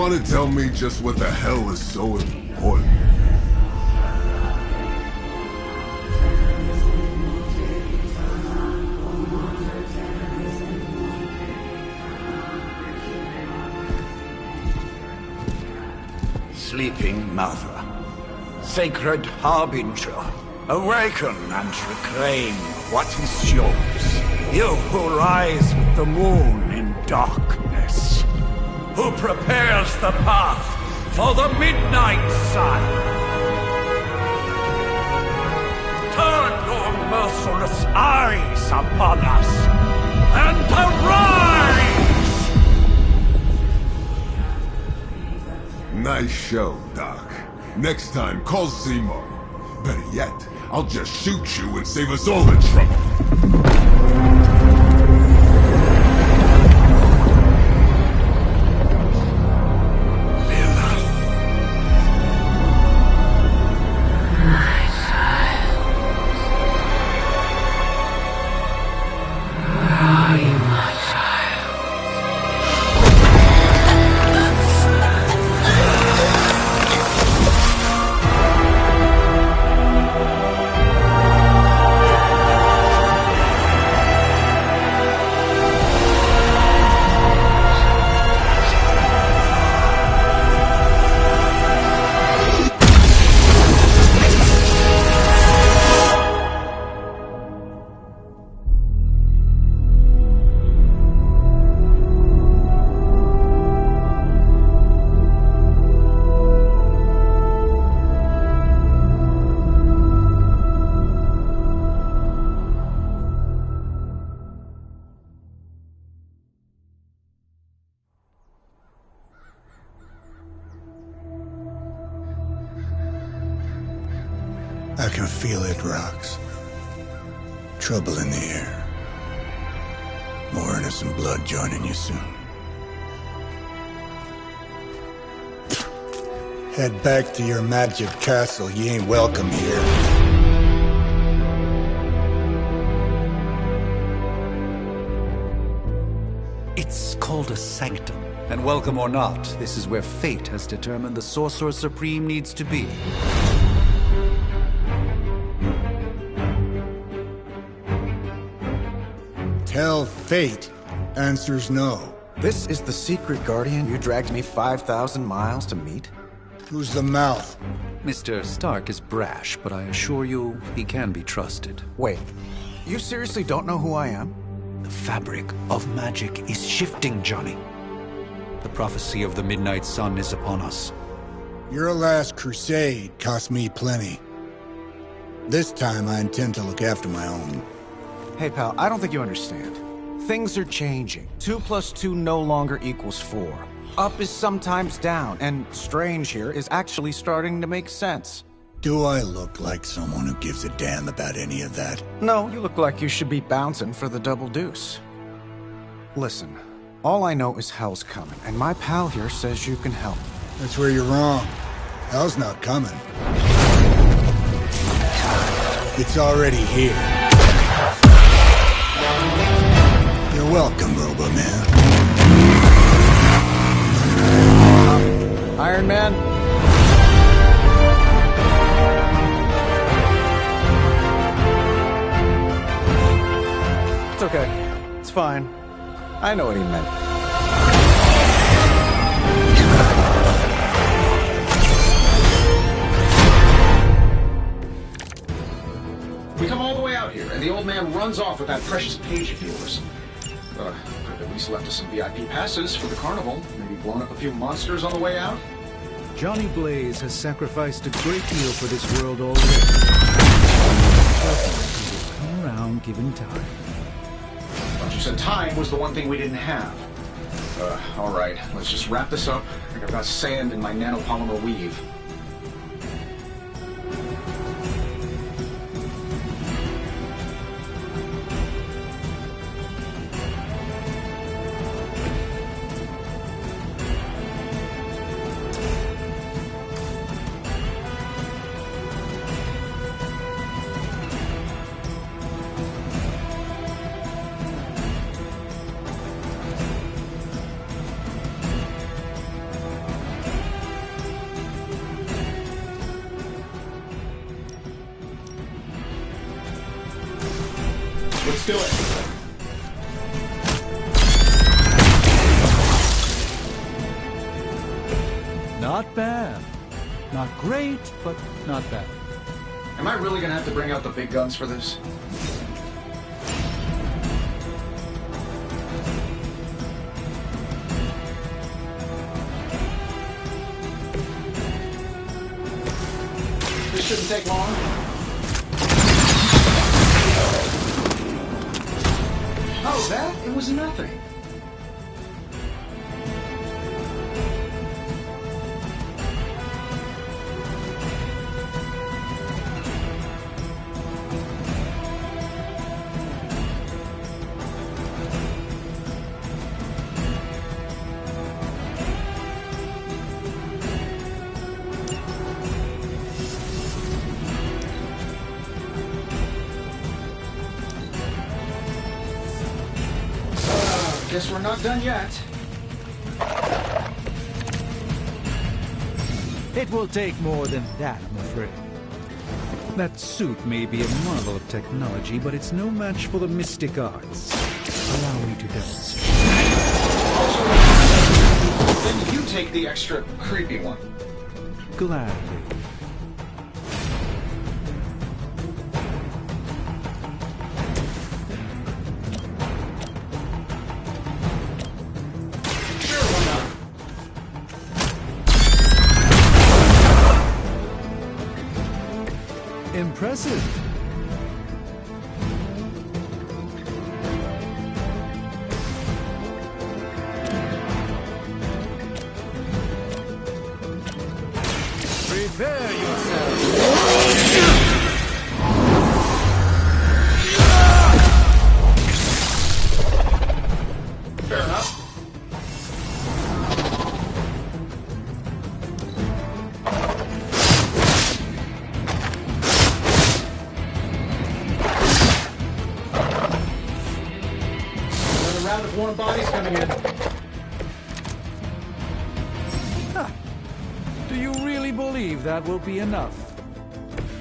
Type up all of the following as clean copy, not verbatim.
want to tell me just what the hell is so important? Sleeping Mother, sacred harbinger, awaken and reclaim what is yours. You who rise with the moon in darkness, who prepares the path for the midnight sun. Turn your merciless eyes upon us and arise! Nice show, Doc. Next time, call Seymour. Better yet, I'll just shoot you and save us all the trouble. I can feel it, Rox. Trouble in the air. More innocent blood joining you soon. Head back to your magic castle. You ain't welcome here. It's called a sanctum. And welcome or not, this is where fate has determined the Sorcerer Supreme needs to be. Tell fate. Answer's no. This is the secret guardian you dragged me 5,000 miles to meet? Who's the mouth? Mr. Stark is brash, but I assure you, he can be trusted. Wait, you seriously don't know who I am? The fabric of magic is shifting, Johnny. The prophecy of the Midnight Sun is upon us. Your last crusade cost me plenty. This time I intend to look after my own. Hey pal, I don't think you understand. Things are changing. 2 + 2 no longer equals 4. Up is sometimes down, and strange here is actually starting to make sense. Do I look like someone who gives a damn about any of that? No, you look like you should be bouncing for the double deuce. Listen, all I know is hell's coming, and my pal here says you can help. That's where you're wrong. Hell's not coming. It's already here. You're welcome, Robo-Man. Iron Man? It's okay. It's fine. I know what he meant. We come all the way out here, and the old man runs off with that precious page of yours. Could have at least left us some VIP passes for the carnival. Maybe blown up a few monsters on the way out. Johnny Blaze has sacrificed a great deal for this world already. He will come around given time. But you said time was the one thing we didn't have. All right, let's just wrap this up. I think I've got sand in my nanopolymer weave. Let's do it. Not bad. Not great, but not bad. Am I really gonna have to bring out the big guns for this? This shouldn't take long. Oh, that? It was nothing. Guess we're not done yet. It will take more than that, I'm afraid. That suit may be a marvel of technology, but it's no match for the mystic arts. Allow me to demonstrate. Also, then you take the extra creepy one. Gladly. Impressive. Prepare yourself. Fair enough. Round of warm bodies coming in. Do you really believe that will be enough?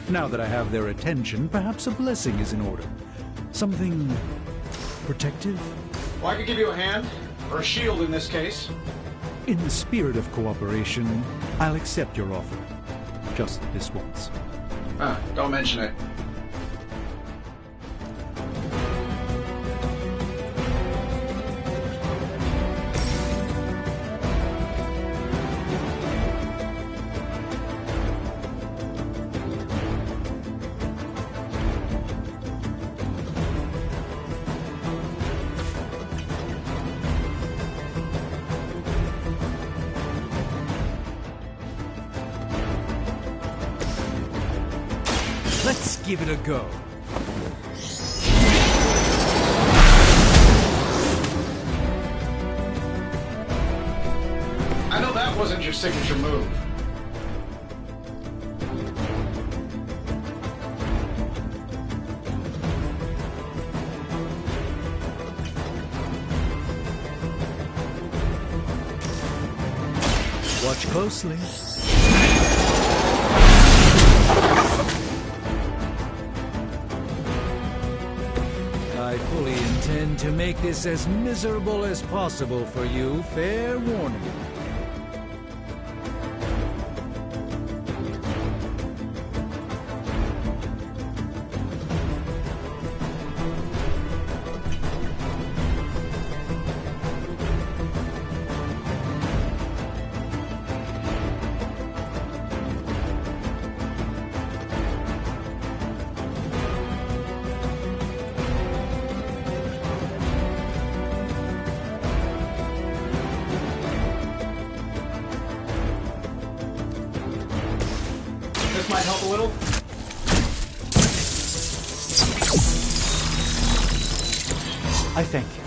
Now that I have their attention, perhaps a blessing is in order. Something protective? Well, I could give you a hand, or a shield in this case. In the spirit of cooperation, I'll accept your offer. Just this once. Don't mention it. Let's give it a go. I know that wasn't your signature move. Watch closely. I fully intend to make this as miserable as possible for you. Fair warning. This might help a little. I thank you.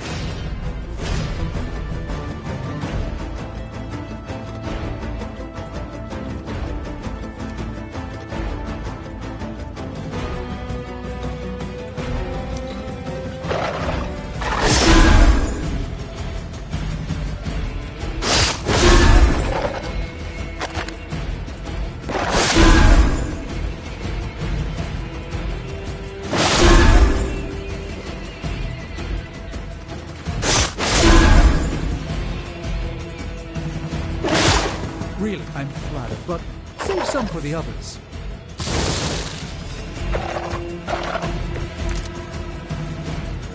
Really, I'm flattered, but save some for the others.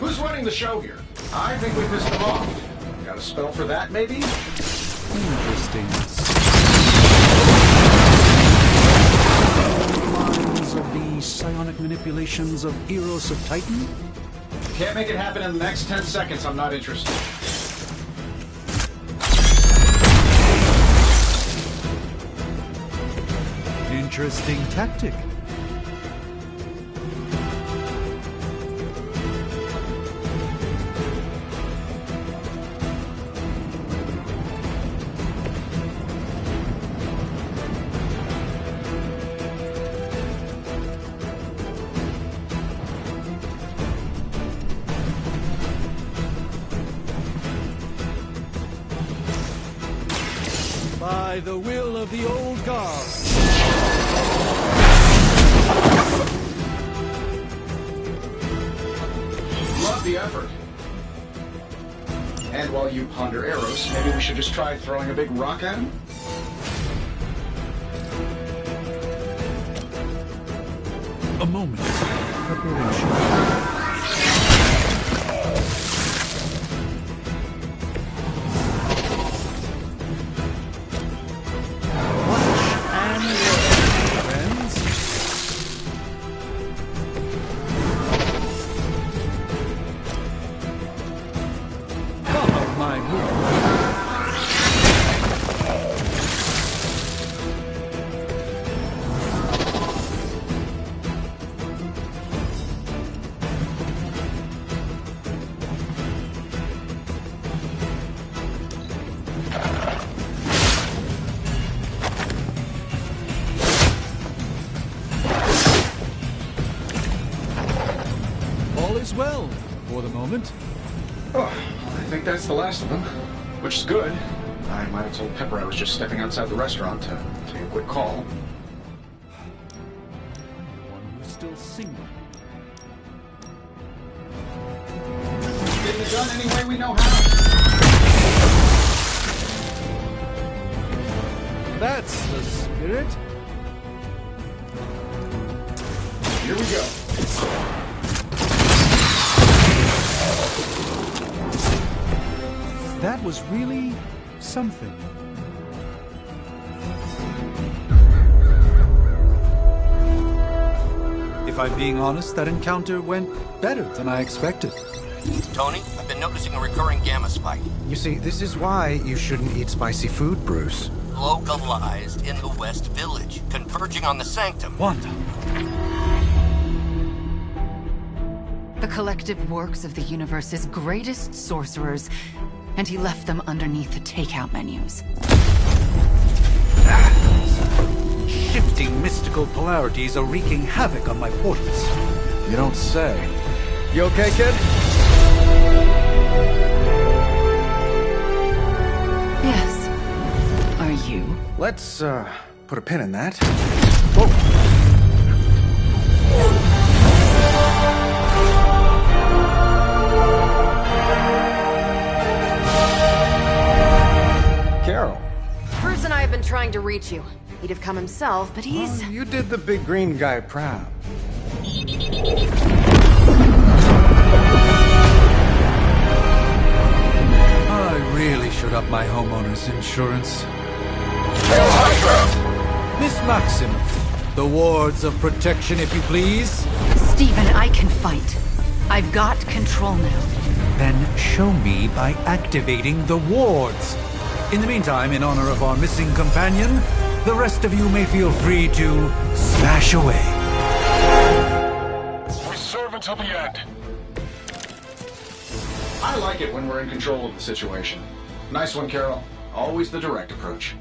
Who's running the show here? I think we pissed them off. Got a spell for that, maybe? Interesting. Lines of the psionic manipulations of Eros of Titan? Can't make it happen in the next 10 seconds. I'm not interested. Interesting tactic. By the will of the old guard. Love the effort. And while you ponder arrows, maybe we should just try throwing a big rock at him? A moment. Preparation. Well, for the moment. Oh, I think that's the last of them, which is good. I might have told Pepper I was just stepping outside the restaurant to take a quick call. I'm the one who's still single. Getting it done any way we know how. That's the spirit. Here we go. That was really something. If I'm being honest, that encounter went better than I expected. Tony, I've been noticing a recurring gamma spike. You see, this is why you shouldn't eat spicy food, Bruce. Localized in the West Village, converging on the Sanctum. Wanda. The collective works of the universe's greatest sorcerers, and he left them underneath the takeout menus. Shifting mystical polarities are wreaking havoc on my portals. You don't say. You okay, kid? Yes. Are you? Let's, put a pin in that. Whoa. Carol. Bruce and I have been trying to reach you. He'd have come himself, but he's... Oh, you did the big green guy proud. I really should up my homeowner's insurance. Miss Maximoff, the wards of protection, if you please. Stephen, I can fight. I've got control now. Then show me by activating the wards. In the meantime, in honor of our missing companion, the rest of you may feel free to smash away. We serve until the end. I like it when we're in control of the situation. Nice one, Carol. Always the direct approach.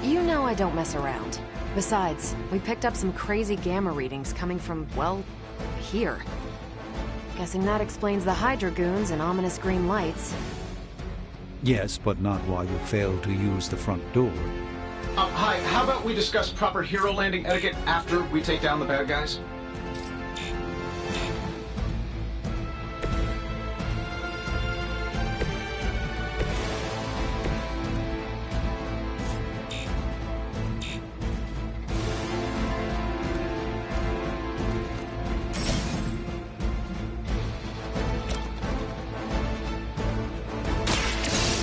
You know I don't mess around. Besides, we picked up some crazy gamma readings coming from, well, here. Guessing that explains the Hydra goons and ominous green lights. Yes, but not while you fail to use the front door. Hi, how about we discuss proper hero landing etiquette after we take down the bad guys?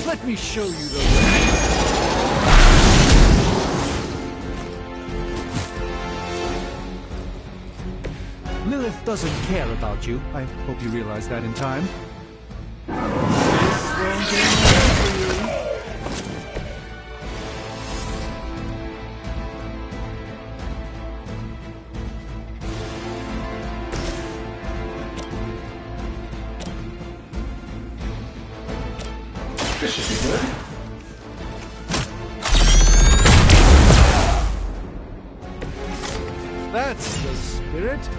Let me show you the way. Lilith doesn't care about you. I hope you realize that in time. This won't be easy for you. This should be good. That's the spirit.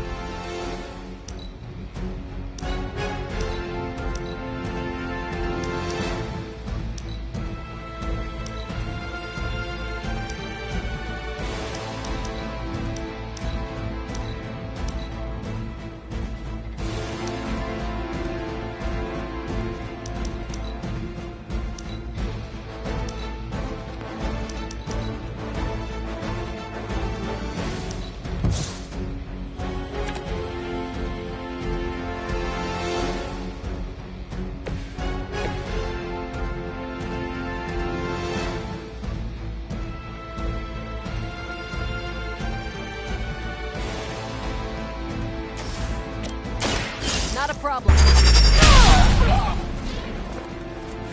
Not a problem.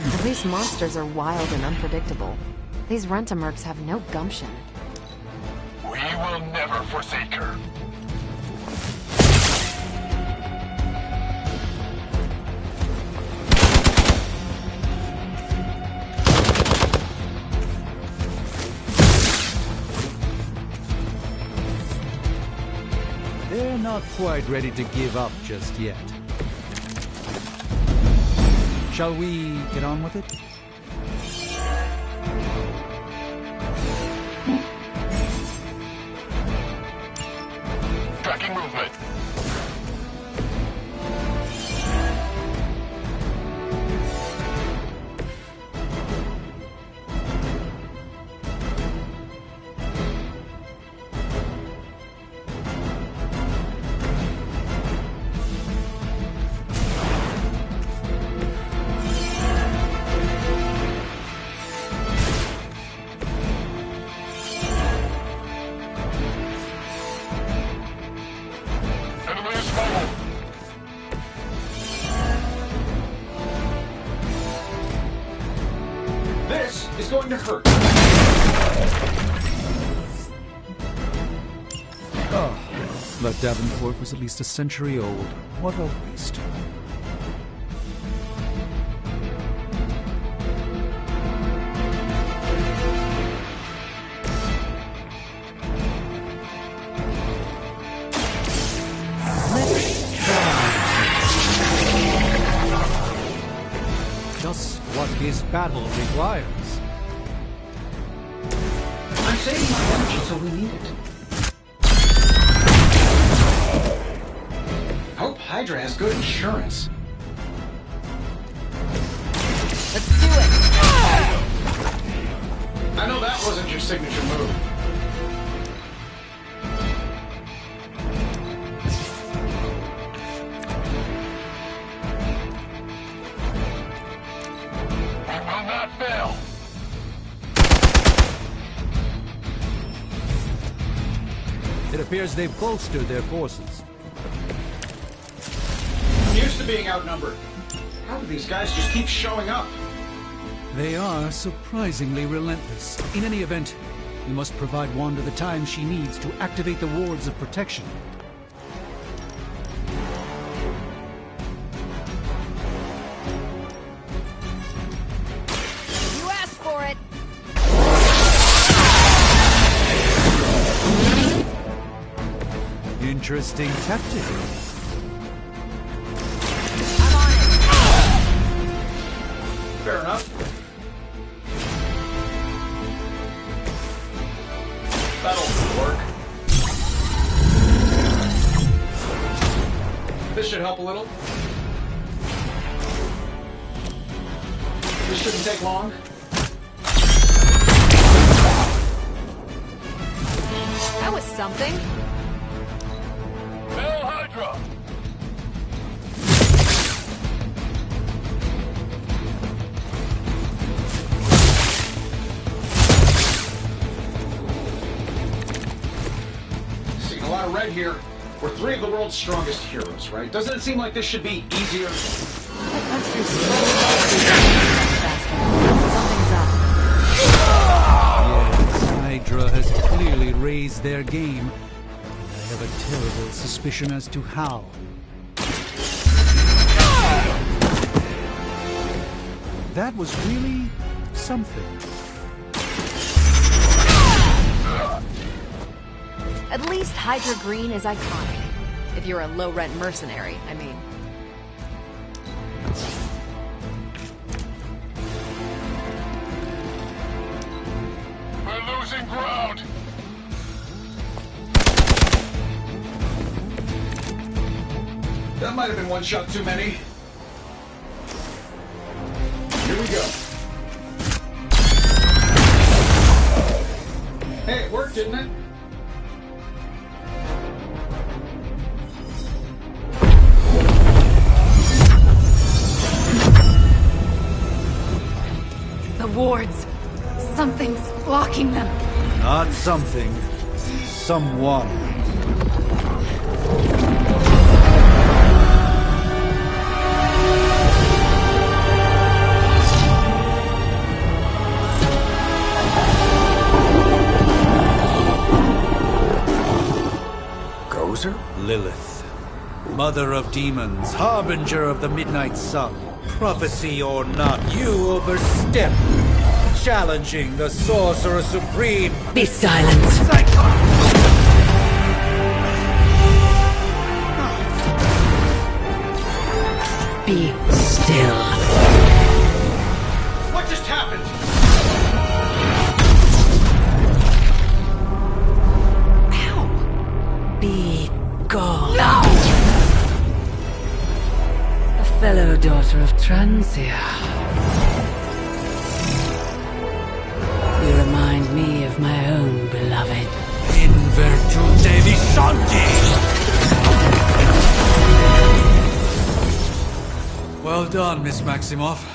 At least monsters are wild and unpredictable. These rent-a-mercs have no gumption. We will never forsake her. They're not quite ready to give up just yet. Shall we get on with it? Tracking movement. This is going to hurt. Oh, but Davenport was at least a century old. What a waste. Just what his battle requires. I'm saving my energy till we need it. Hope Hydra has good insurance. Let's do it! I know that wasn't your signature move. We will not fail. It appears they've bolstered their forces. I'm used to being outnumbered. How do these guys just keep showing up? They are surprisingly relentless. In any event, we must provide Wanda the time she needs to activate the wards of protection. You asked for it! Interesting tactic. I'm on it! Fair enough. That'll work. This should help a little. This shouldn't take long. That was something. Hail Hydra! side here. We're three of the world's strongest heroes, right? Doesn't it seem like this should be easier? Let's just something's up. Yes, Hydra has clearly raised their game. I have a terrible suspicion as to how. That was really something. At least Hydra Green is iconic. If you're a low-rent mercenary, I mean. We're losing ground. That might have been one shot too many. Here we go. Hey, it worked, didn't it? The wards. Something's blocking them. Not something. Someone. Gozer? Lilith. Mother of demons, harbinger of the midnight sun. Prophecy or not, you overstep. Challenging the Sorcerer Supreme. Be silent. Be still. What just happened? Be gone. No! A fellow daughter of Transia. You remind me of my own beloved. In virtute visanti! Well done, Miss Maximoff.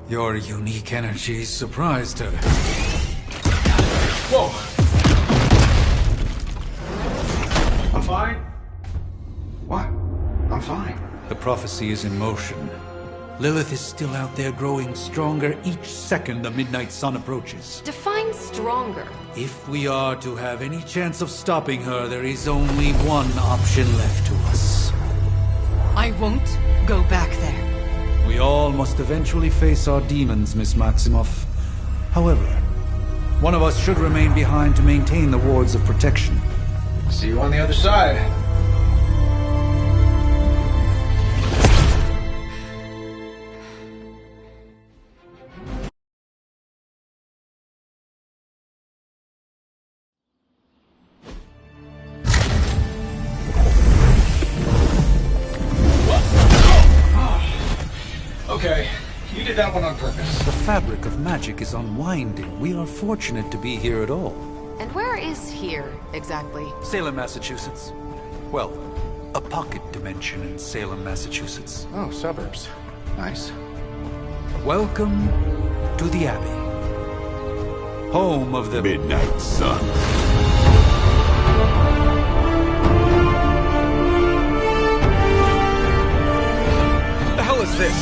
Your unique energy surprised her. Whoa! I'm fine. What? I'm fine. The prophecy is in motion. Lilith is still out there growing stronger each second the midnight sun approaches. Define stronger. If we are to have any chance of stopping her, there is only one option left to us. I won't go back there. We all must eventually face our demons, Miss Maximoff. However, one of us should remain behind to maintain the wards of protection. See you on the other side. Okay, you did that one on purpose. The fabric of magic is unwinding. We are fortunate to be here at all. And where is here, exactly? Salem, Massachusetts. Well, a pocket dimension in Salem, Massachusetts. Oh, suburbs. Nice. Welcome to the Abbey. Home of the Midnight Sun. What the hell is this?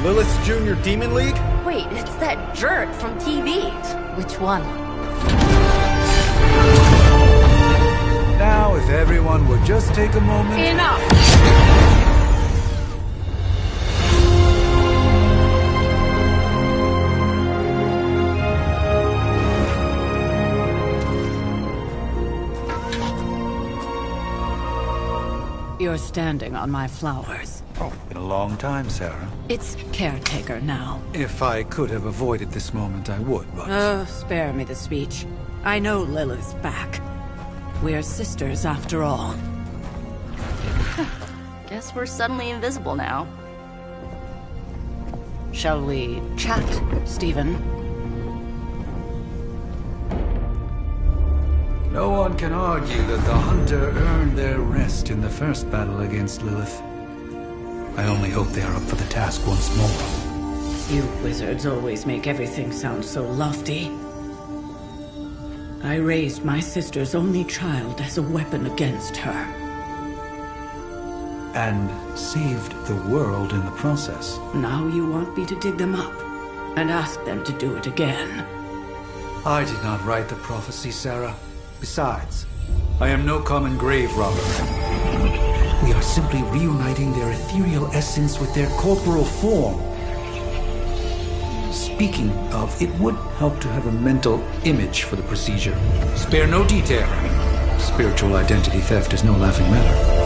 Lilith's Junior Demon League? Wait, it's that jerk from TV. Which one? Now, if everyone would just take a moment... Enough! You're standing on my flowers. Oh, been a long time, Sarah. It's caretaker now. If I could have avoided this moment, I would, but... Oh, spare me the speech. I know Lilith's back. We're sisters after all. Guess we're suddenly invisible now. Shall we chat, Stephen? No one can argue that the Hunter earned their rest in the first battle against Lilith. I only hope they are up for the task once more. You wizards always make everything sound so lofty. I raised my sister's only child as a weapon against her. And saved the world in the process. Now you want me to dig them up and ask them to do it again. I did not write the prophecy, Sarah. Besides, I am no common grave robber. We are simply reuniting their ethereal essence with their corporal form. Speaking of, it would help to have a mental image for the procedure. Spare no detail. Spiritual identity theft is no laughing matter.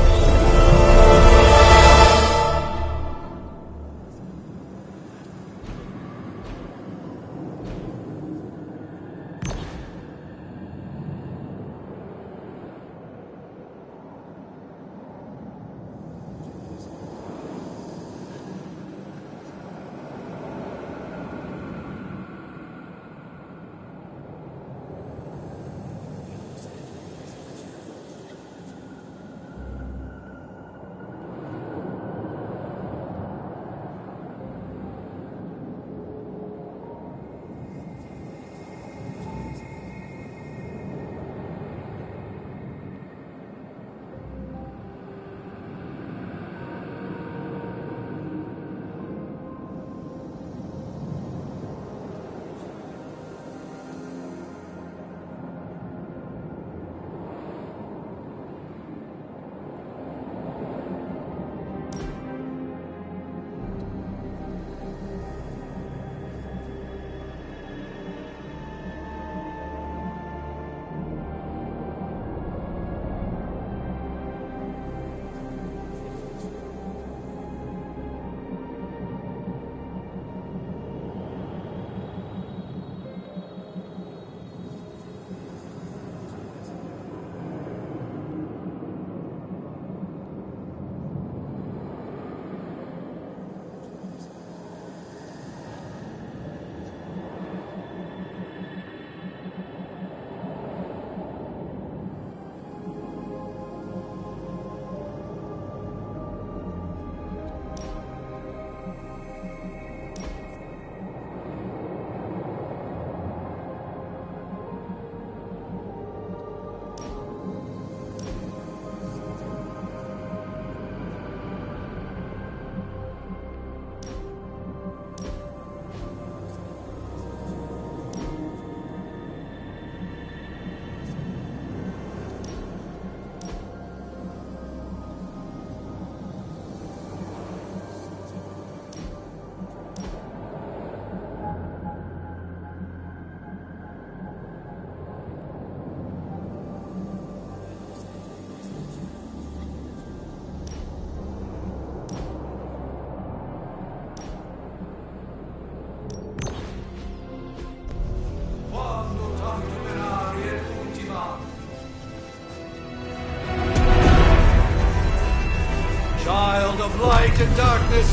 Of light and darkness,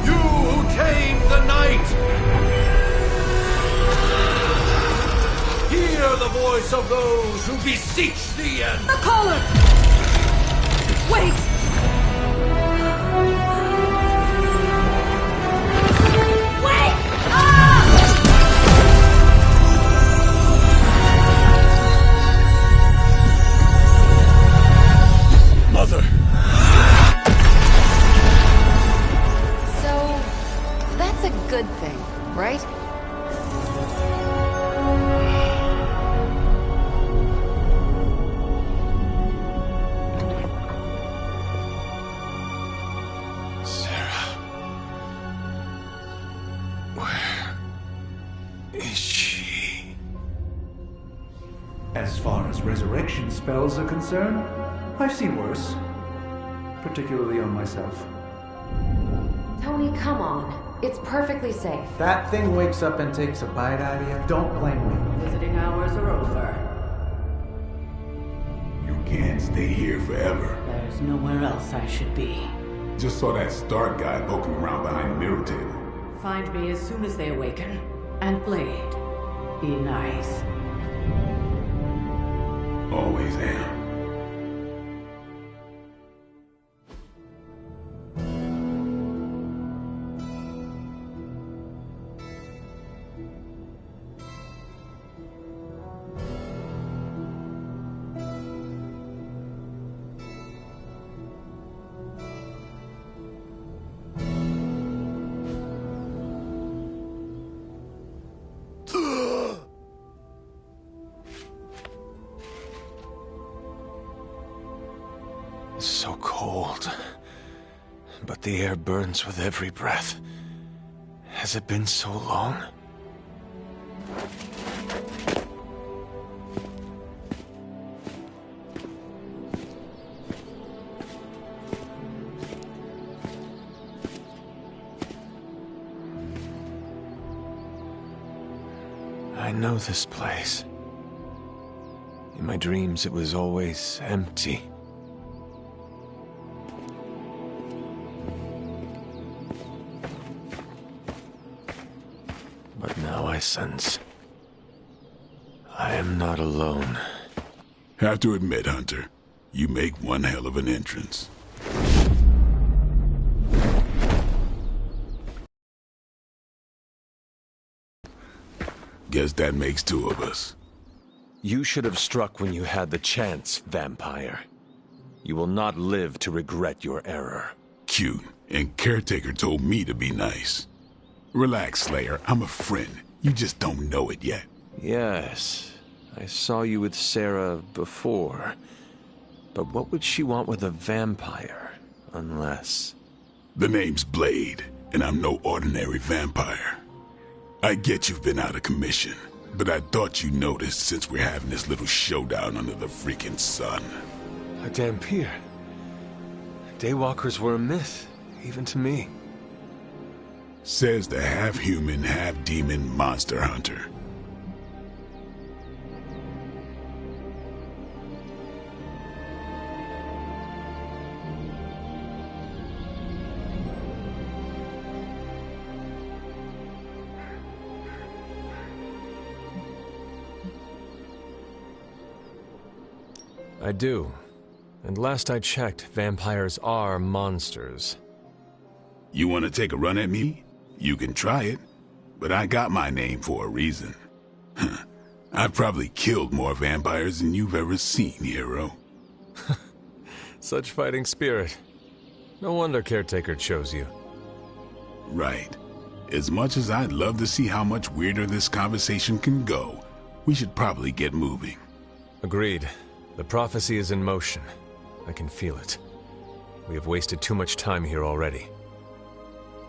you who tame the night, hear the voice of those who beseech thee and... The caller! Wait! Wait! Ah! Mother! That's a good thing, right? Sarah. Where is she? As far as resurrection spells are concerned, I've seen worse. Particularly on myself. Tony, come on. It's perfectly safe. That thing wakes up and takes a bite out of you. Don't blame me. Visiting hours are over. You can't stay here forever. There's nowhere else I should be. Just saw that Stark guy poking around behind the mirror table. Find me as soon as they awaken. And Blade, be nice. Always am. So cold. But the air burns with every breath. Has it been so long? I know this place. In my dreams, it was always empty. But now I sense I am not alone. Have to admit, Hunter, you make one hell of an entrance. Guess that makes two of us. You should have struck when you had the chance, vampire. You will not live to regret your error. Cute, and Caretaker told me to be nice. Relax, Slayer, I'm a friend. You just don't know it yet. Yes, I saw you with Sarah before. But what would she want with a vampire, unless... The name's Blade, and I'm no ordinary vampire. I get you've been out of commission, but I thought you noticed since we're having this little showdown under the freaking sun. A Dampier. Daywalkers were a myth, even to me. Says the half-human, half-demon monster hunter. I do. And last I checked, vampires are monsters. You want to take a run at me? You can try it, but I got my name for a reason. I've probably killed more vampires than you've ever seen, hero. Such fighting spirit. No wonder Caretaker chose you. Right. As much as I'd love to see how much weirder this conversation can go, we should probably get moving. Agreed. The prophecy is in motion. I can feel it. We have wasted too much time here already.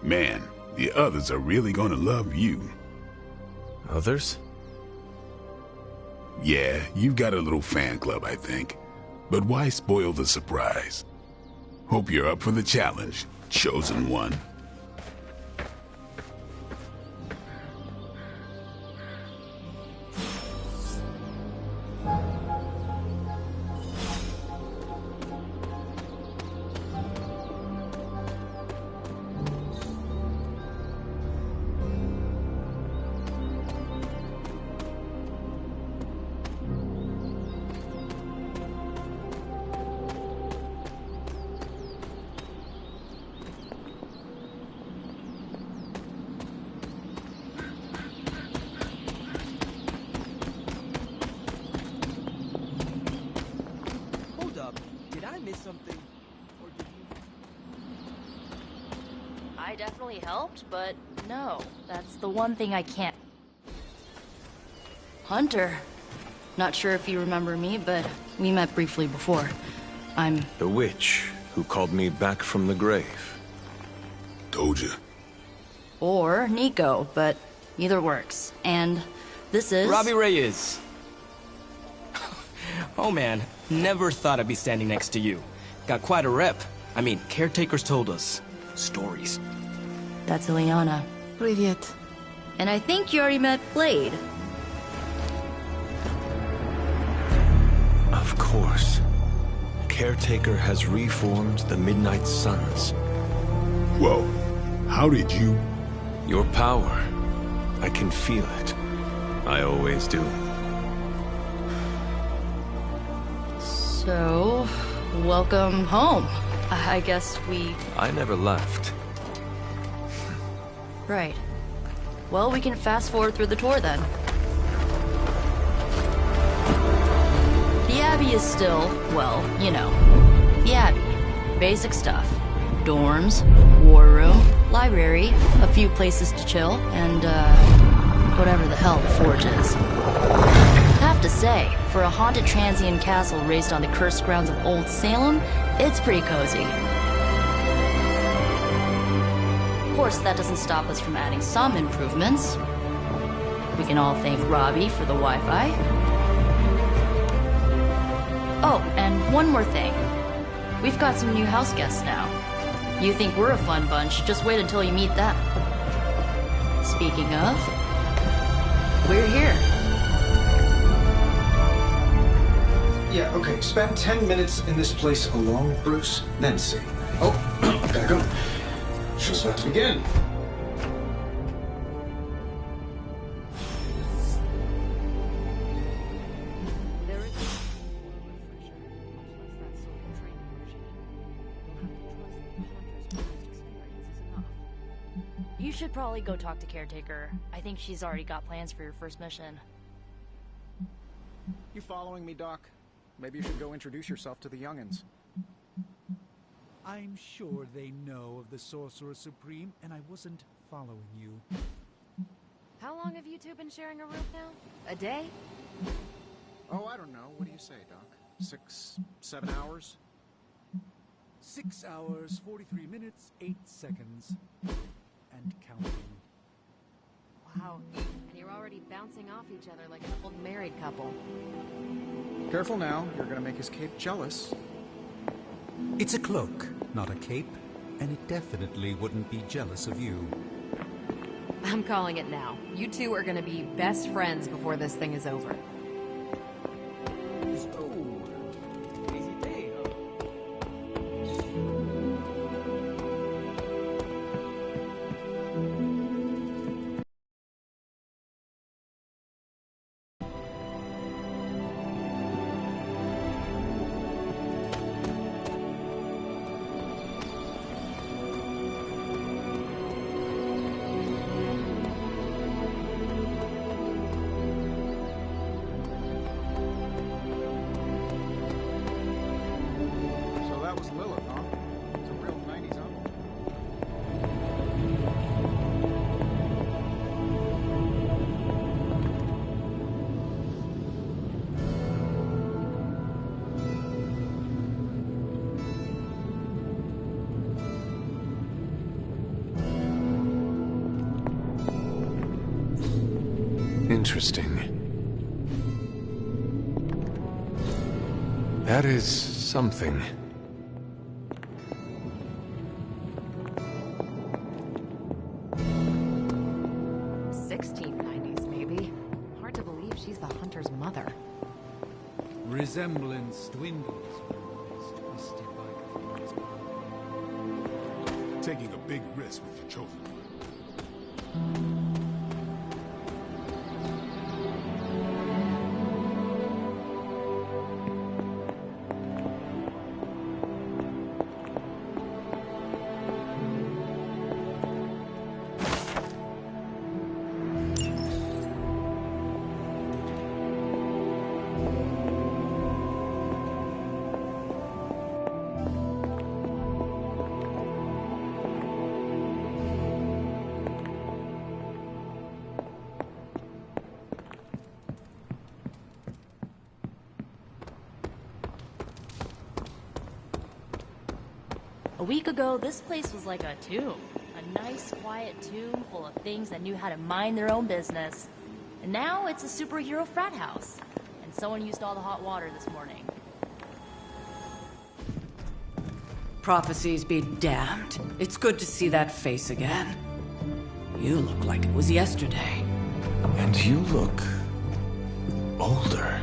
Man, the others are really gonna love you. Others? Yeah, you've got a little fan club, I think. But why spoil the surprise? Hope you're up for the challenge, chosen one. Something, or did you... I definitely helped, but no, that's the one thing I can't. Hunter. Not sure if you remember me, but we met briefly before. I'm... The witch who called me back from the grave. Told you. Or Nico, but either works. And this is... Robbie Reyes. Oh man, never thought I'd be standing next to you. Got quite a rep. I mean, Caretakers told us stories. That's Ileana. Привет. And I think you already met Blade. Of course. Caretaker has reformed the Midnight Suns. Whoa, how did you... Your power. I can feel it. I always do. So, welcome home. I guess we... I never left. Right. Well, we can fast forward through the tour then. The Abbey is still, well, you know, the Abbey. Basic stuff. Dorms, war room, library, a few places to chill, and, whatever the hell the Forge is. Have to say, for a haunted transient castle raised on the cursed grounds of Old Salem, it's pretty cozy. Of course, that doesn't stop us from adding some improvements. We can all thank Robbie for the Wi-Fi. Oh, and one more thing. We've got some new house guests now. You think we're a fun bunch, just wait until you meet them. Speaking of, we're here. Yeah, okay. Spend 10 minutes in this place alone, Bruce, then see. Oh, gotta go. Show's about to begin. You should probably go talk to Caretaker. I think she's already got plans for your first mission. You following me, Doc? Maybe you should go introduce yourself to the youngins. I'm sure they know of the Sorcerer Supreme, and I wasn't following you. How long have you two been sharing a room now? A day? Oh, I don't know. What do you say, Doc? 6, 7 hours? 6 hours, 43 minutes, 8 seconds. And counting. Wow. And you're already bouncing off each other like an old married couple. Careful now. You're gonna make his cape jealous. It's a cloak, not a cape, and it definitely wouldn't be jealous of you. I'm calling it now. You two are gonna be best friends before this thing is over. Interesting. That is something. '90s, maybe. Hard to believe she's the hunter's mother. Resemblance dwindles when it's twisted by performance. Taking a big risk with your chosen one. A week ago, this place was like a tomb. A nice, quiet tomb full of things that knew how to mind their own business. And now it's a superhero frat house. And someone used all the hot water this morning. Prophecies be damned. It's good to see that face again. You look like it was yesterday. And you look older.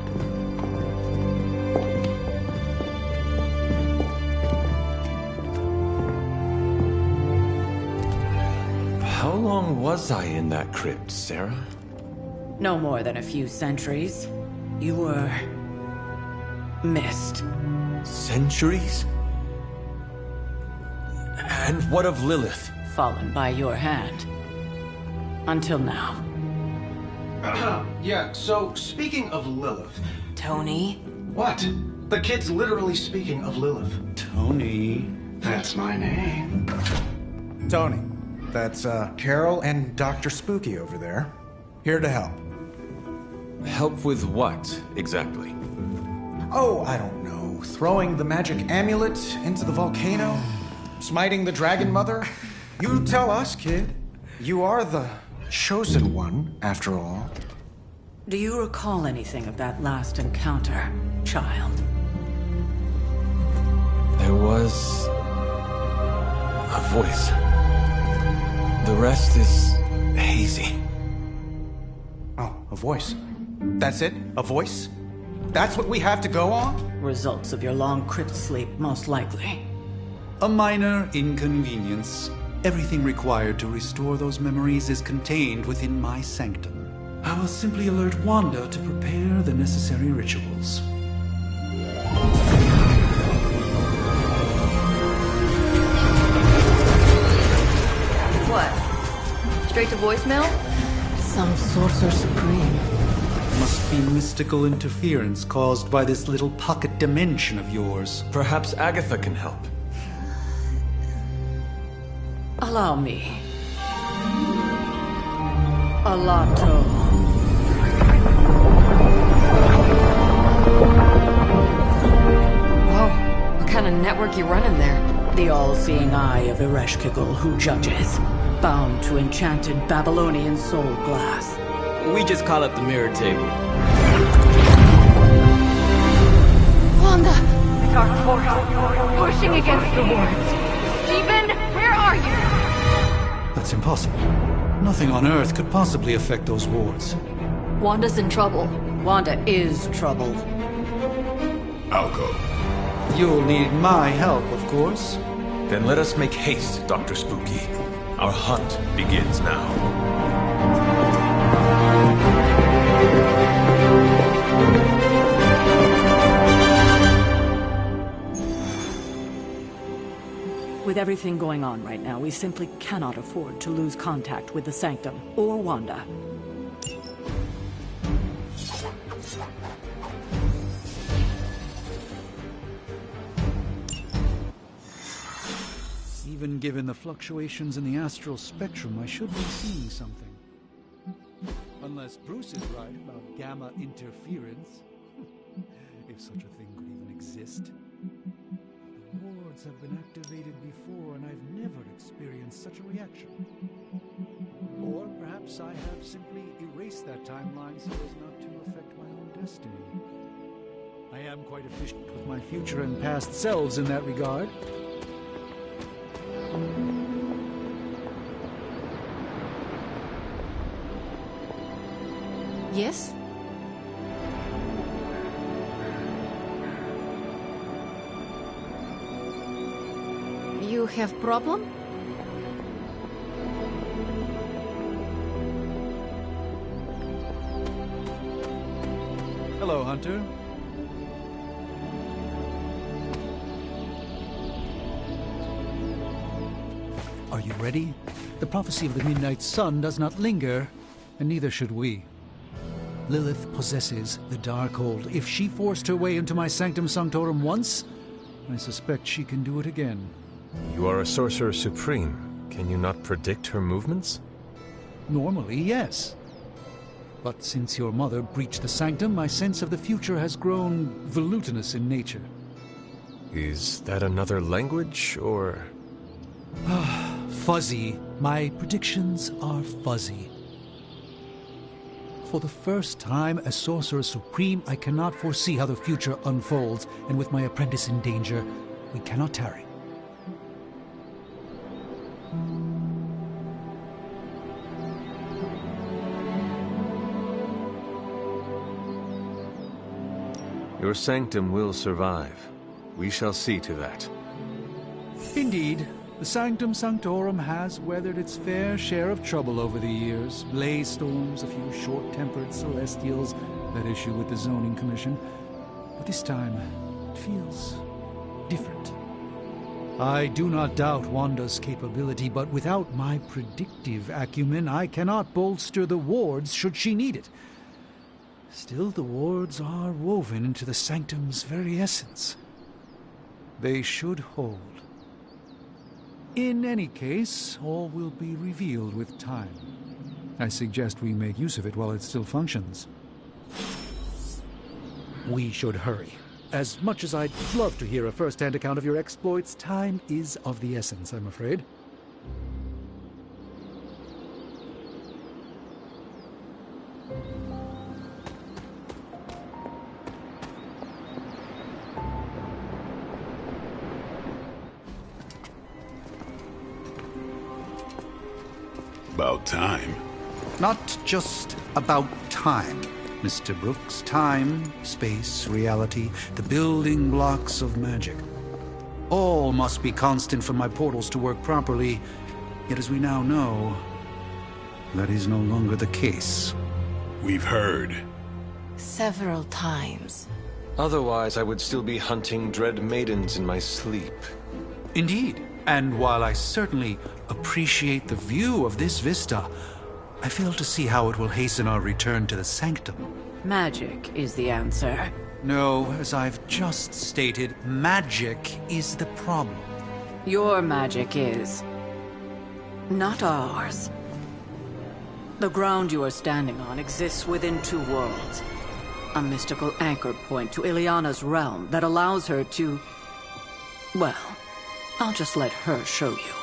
How long was I in that crypt, Sarah? No more than a few centuries. You were... missed. Centuries? And what of Lilith? Fallen by your hand. Until now. Yeah, so speaking of Lilith... Tony? What? The kid's literally speaking of Lilith. Tony. That's my name. Tony. That's, Carol and Dr. Spooky over there. Here to help. Help with what, exactly? Oh, I don't know. Throwing the magic amulet into the volcano? Smiting the Dragon Mother? You tell us, kid. You are the chosen one, after all. Do you recall anything of that last encounter, child? There was a voice. The rest is hazy. Oh, a voice. That's it? A voice? That's what we have to go on? Results of your long crypt sleep, most likely. A minor inconvenience. Everything required to restore those memories is contained within my sanctum. I will simply alert Wanda to prepare the necessary rituals. What? Straight to voicemail? Some sorcerer supreme. Must be mystical interference caused by this little pocket dimension of yours. Perhaps Agatha can help. Allow me. Alato. Whoa, what kind of network you running there? The all-seeing eye of Ereshkigal who judges, bound to enchanted Babylonian soul glass. We just call it the mirror table. Wanda! The dark force, pushing against the wards. Stephen, where are you? That's impossible. Nothing on Earth could possibly affect those wards. Wanda's in trouble. Wanda is troubled. I'll go. You'll need my help, of course. Then let us make haste, Dr. Spooky. Our hunt begins now. With everything going on right now, we simply cannot afford to lose contact with the Sanctum or Wanda. Even given the fluctuations in the astral spectrum, I should be seeing something. Unless Bruce is right about gamma interference. If such a thing could even exist. The wards have been activated before, and I've never experienced such a reaction. Or perhaps I have simply erased that timeline so as not to affect my own destiny. I am quite efficient with my future and past selves in that regard. Yes? You have problem? Hello, Hunter. Are you ready? The prophecy of the Midnight Sun does not linger, and neither should we. Lilith possesses the Darkhold. If she forced her way into my Sanctum Sanctorum once, I suspect she can do it again. You are a Sorcerer Supreme. Can you not predict her movements? Normally, yes. But since your mother breached the Sanctum, my sense of the future has grown volutinous in nature. Is that another language, or...? Fuzzy. My predictions are fuzzy. For the first time as Sorcerer Supreme, I cannot foresee how the future unfolds, and with my apprentice in danger, we cannot tarry. Your sanctum will survive. We shall see to that. Indeed, the Sanctum Sanctorum has weathered its fair share of trouble over the years. Blaze storms, a few short-tempered celestials that issue with the Zoning Commission. But this time, it feels different. I do not doubt Wanda's capability, but without my predictive acumen, I cannot bolster the wards should she need it. Still, the wards are woven into the Sanctum's very essence. They should hold. In any case, all will be revealed with time. I suggest we make use of it while it still functions. We should hurry. As much as I'd love to hear a first-hand account of your exploits, time is of the essence, I'm afraid. About time. Not just about time, Mr. Brooks. Time, space, reality, the building blocks of magic. All must be constant for my portals to work properly, yet as we now know, that is no longer the case. We've heard. Several times. Otherwise, I would still be hunting dread maidens in my sleep. Indeed. And while I certainly appreciate the view of this vista, I fail to see how it will hasten our return to the sanctum. Magic is the answer. No, as I've just stated, magic is the problem. Your magic is not ours. The ground you are standing on exists within two worlds. A mystical anchor point to Ileana's realm that allows her to... well, I'll just let her show you.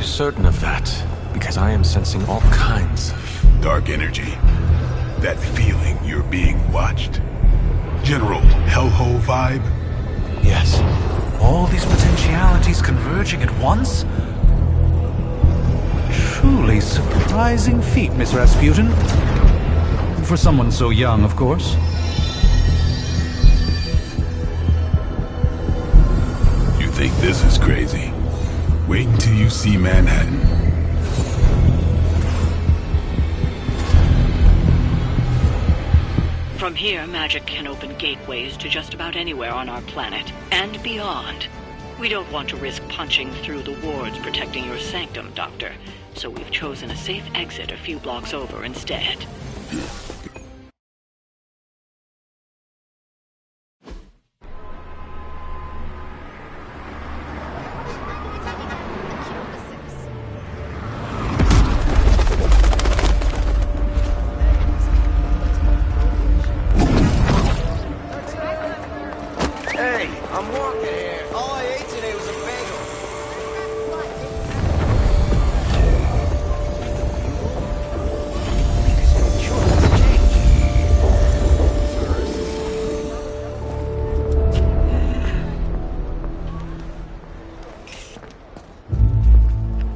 Certain of that, because I am sensing all kinds of... dark energy. That feeling you're being watched. General hellhole vibe? Yes. All these potentialities converging at once? Truly surprising feat, Miss Rasputin. For someone so young, of course. You think this is crazy? Wait until you see Manhattan. From here, magic can open gateways to just about anywhere on our planet, and beyond. We don't want to risk punching through the wards protecting your sanctum, Doctor, so we've chosen a safe exit a few blocks over instead.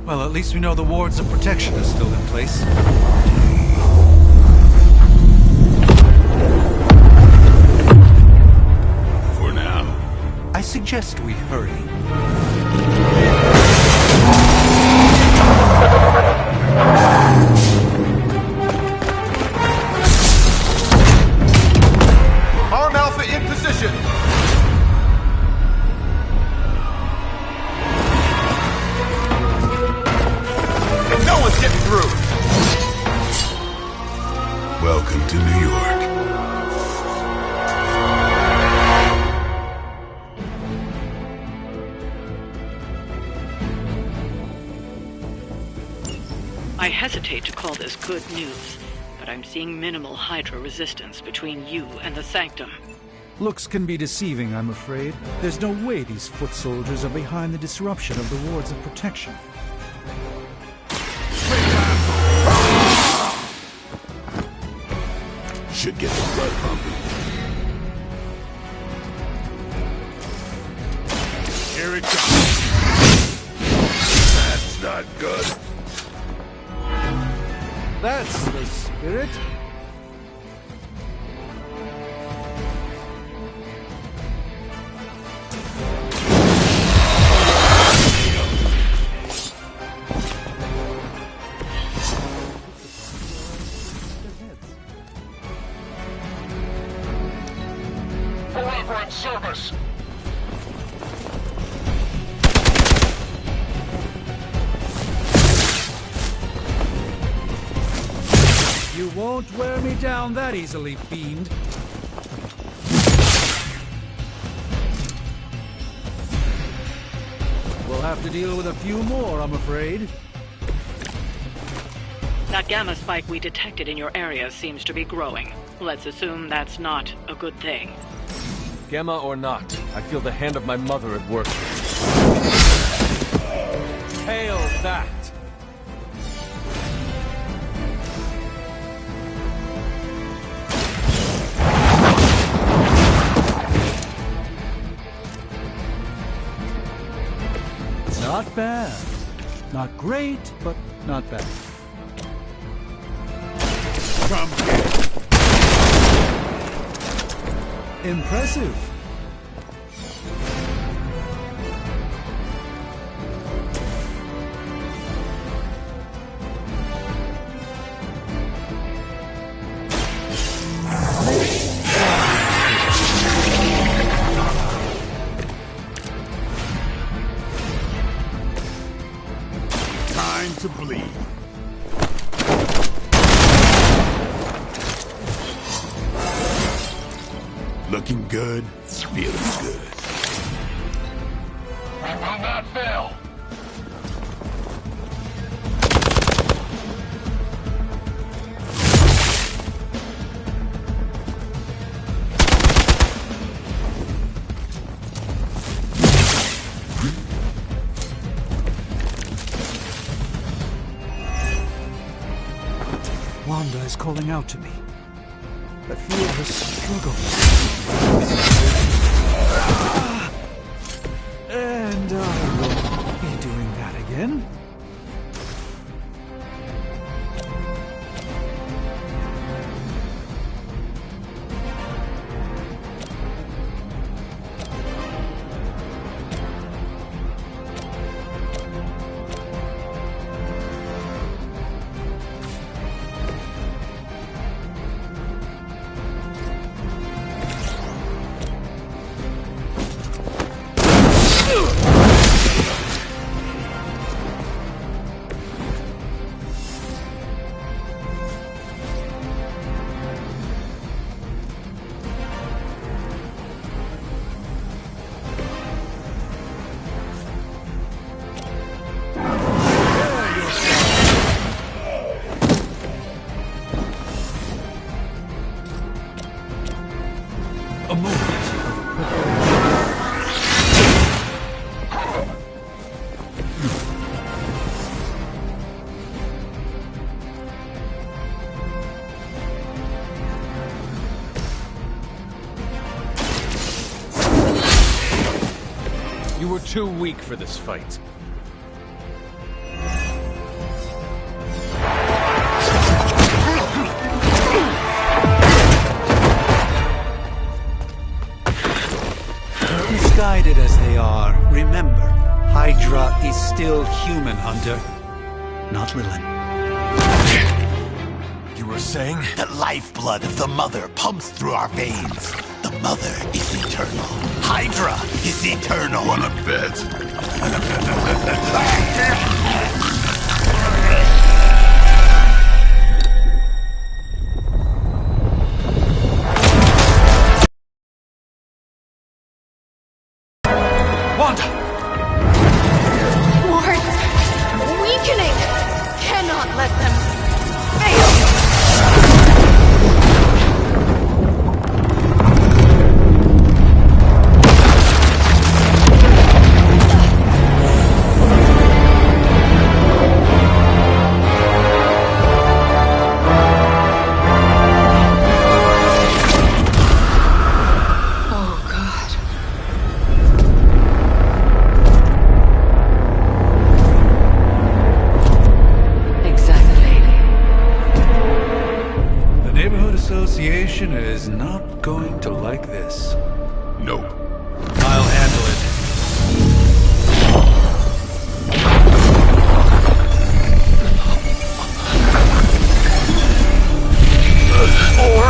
Well, at least we know the wards of protection are still in place. For now. I suggest we hurry. Arm Alpha in position! No one's getting through! Welcome to New York. I hesitate to call this good news, but I'm seeing minimal Hydra resistance between you and the Sanctum. Looks can be deceiving, I'm afraid. There's no way these foot soldiers are behind the disruption of the wards of protection. Should get the blood pumping. Here it comes. That's not good. That's the spirit. Forever in service. You won't wear me down that easily, fiend. We'll have to deal with a few more, I'm afraid. That gamma spike we detected in your area seems to be growing. Let's assume that's not a good thing. Gamma or not, I feel the hand of my mother at work. Hail that! Not bad. Not great, but not bad. Come here. Impressive. Time to bleed. Looking good, feeling good. We will not fail. Wanda is calling out to me. I feel her struggle. And I will be doing that again. A moment of preparation. You were too weak for this fight. Misguided as they are, remember, Hydra is still human, Hunter. Not Lilin. You were saying? The lifeblood of the Mother pumps through our veins. The Mother is eternal. Hydra is eternal. Wanna bet? Wanda! Wards! Weakening! Cannot let Commissioner is not going to like this. Nope. I'll handle it. Or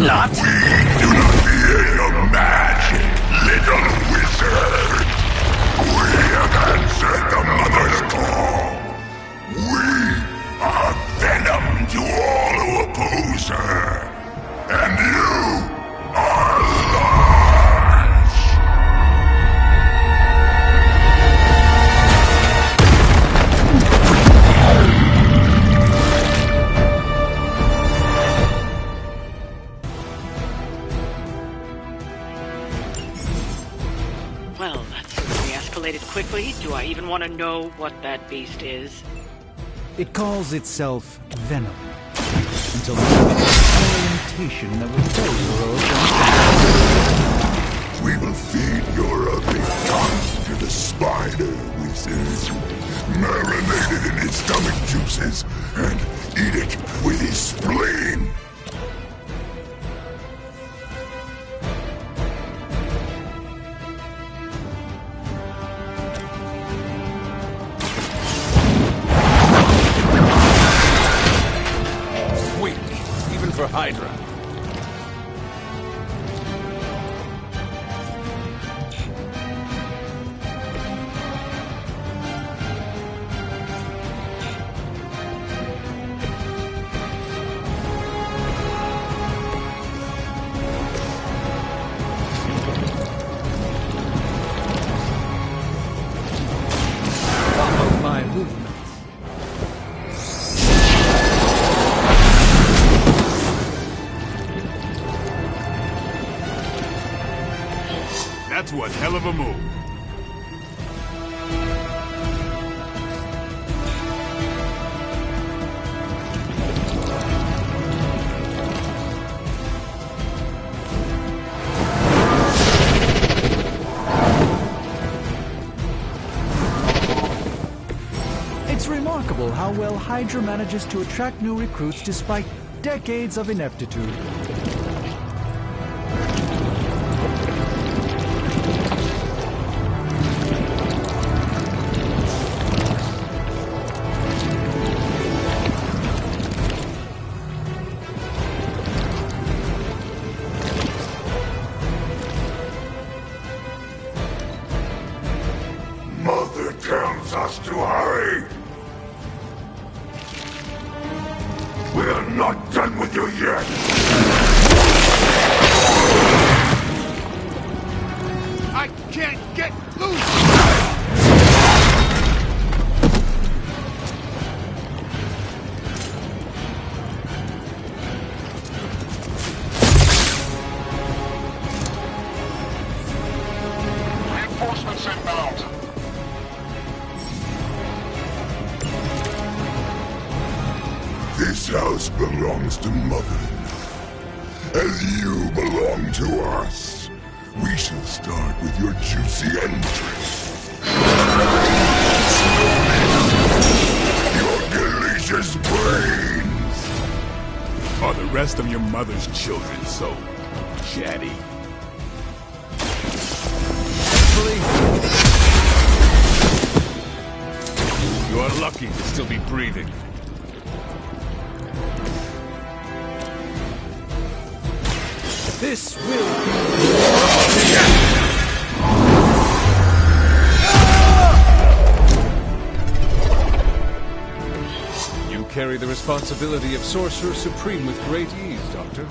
not. We do not fear your magic, little wizard. We have answered the Mother's call. We are venom to all who oppose her. And you are large. Well, that certainly escalated quickly. Do I even want to know what that beast is? It calls itself Venom. Until the orientation that will tell We will feed your ugly tongue to the spider wizard, marinate it in his stomach juices, and eat it with his spleen. Sweet. Even for Hydra. Follow my movements. That's one hell of a move. It's remarkable how well Hydra manages to attract new recruits despite decades of ineptitude. Mother tells us to hurry. We are not done with you yet. I can't get loose! Reinforcements inbound. This house belongs to Mother now. As you belong to us. We shall start with your juicy entrance. Your delicious brains. Are the rest of your mother's children so chatty? You are lucky to still be breathing. This will You carry the responsibility of Sorcerer Supreme with great ease, Doctor.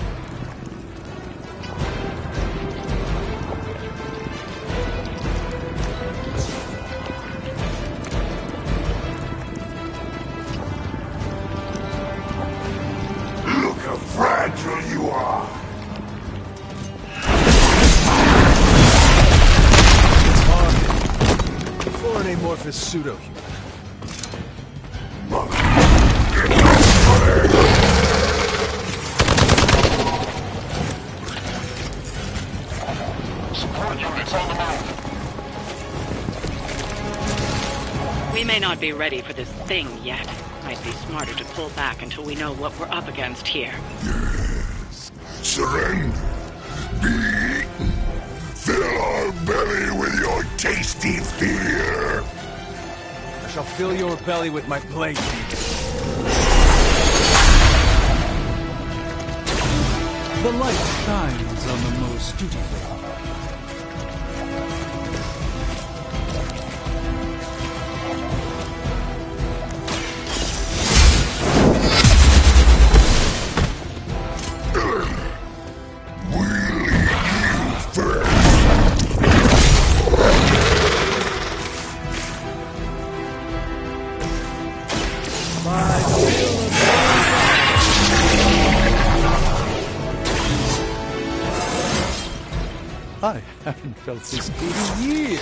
Look how fragile you are. For an amorphous pseudo-human. Support units on the move. We may not not be ready for this thing yet. Might be smarter to pull back until we know what we're up against here. Yes. Surrender. Be eaten. Fill our belly with your tasty fear. I shall fill your belly with my blade. The light shines on the most dutiful. I haven't felt this good in years.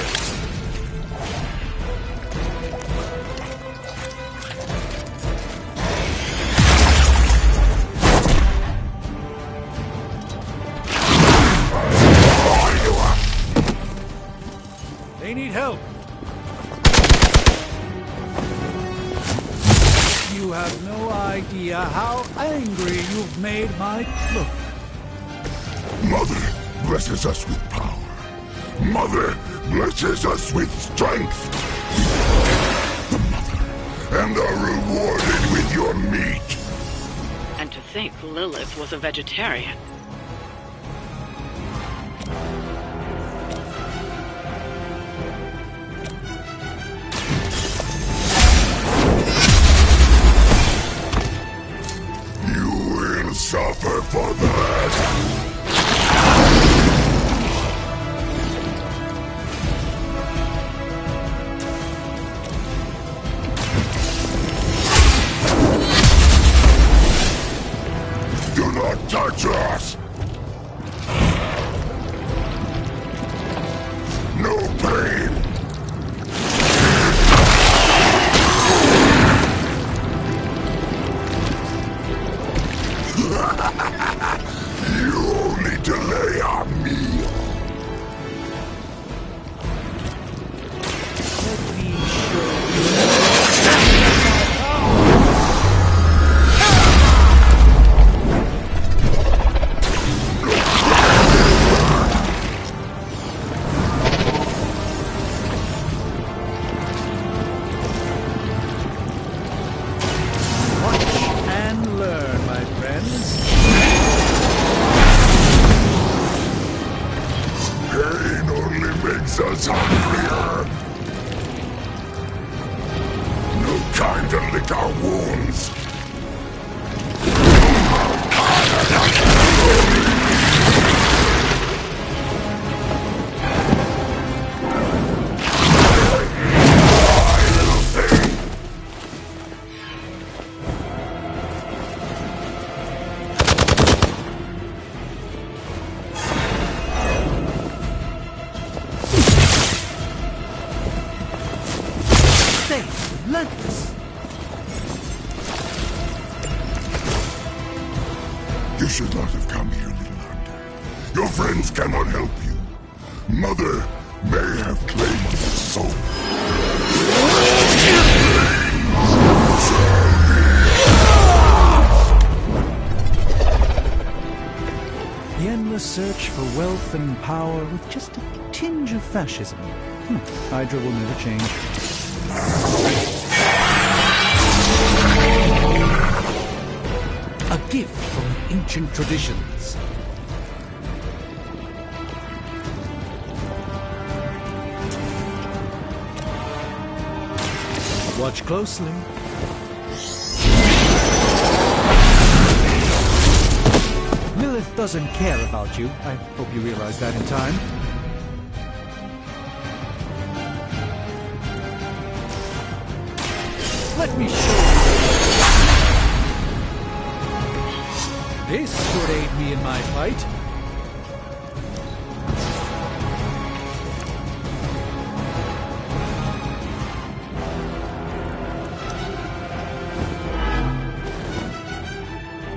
They need help. You have no idea how angry you've made my cloak. Mother blesses us with power. Mother blesses us with strength. The mother, and are rewarded with your meat. And to think Lilith was a vegetarian. You will suffer for that. Touch us! No pain! You only delay our meal. Let me show you. Us hungrier. No time to lick our wounds. You should not have come here, little hunter. Your friends cannot help you. Mother may have claim on your soul. The endless search for wealth and power with just a tinge of fascism. Hydra will never change. A gift from ancient traditions. Watch closely. Lilith doesn't care about you. I hope you realize that in time. Let me show you. This should aid me in my fight.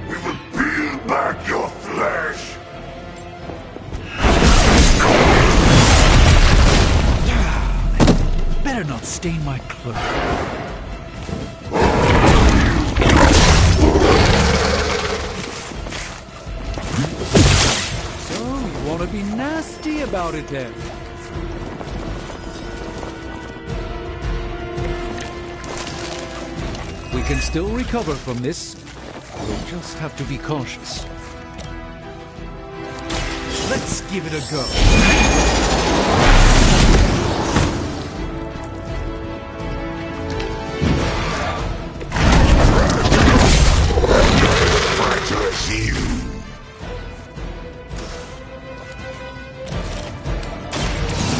We will peel back your flesh. Better not stain my cloak. me about it then. We can still recover from this. We'll just have to be cautious. Let's give it a go.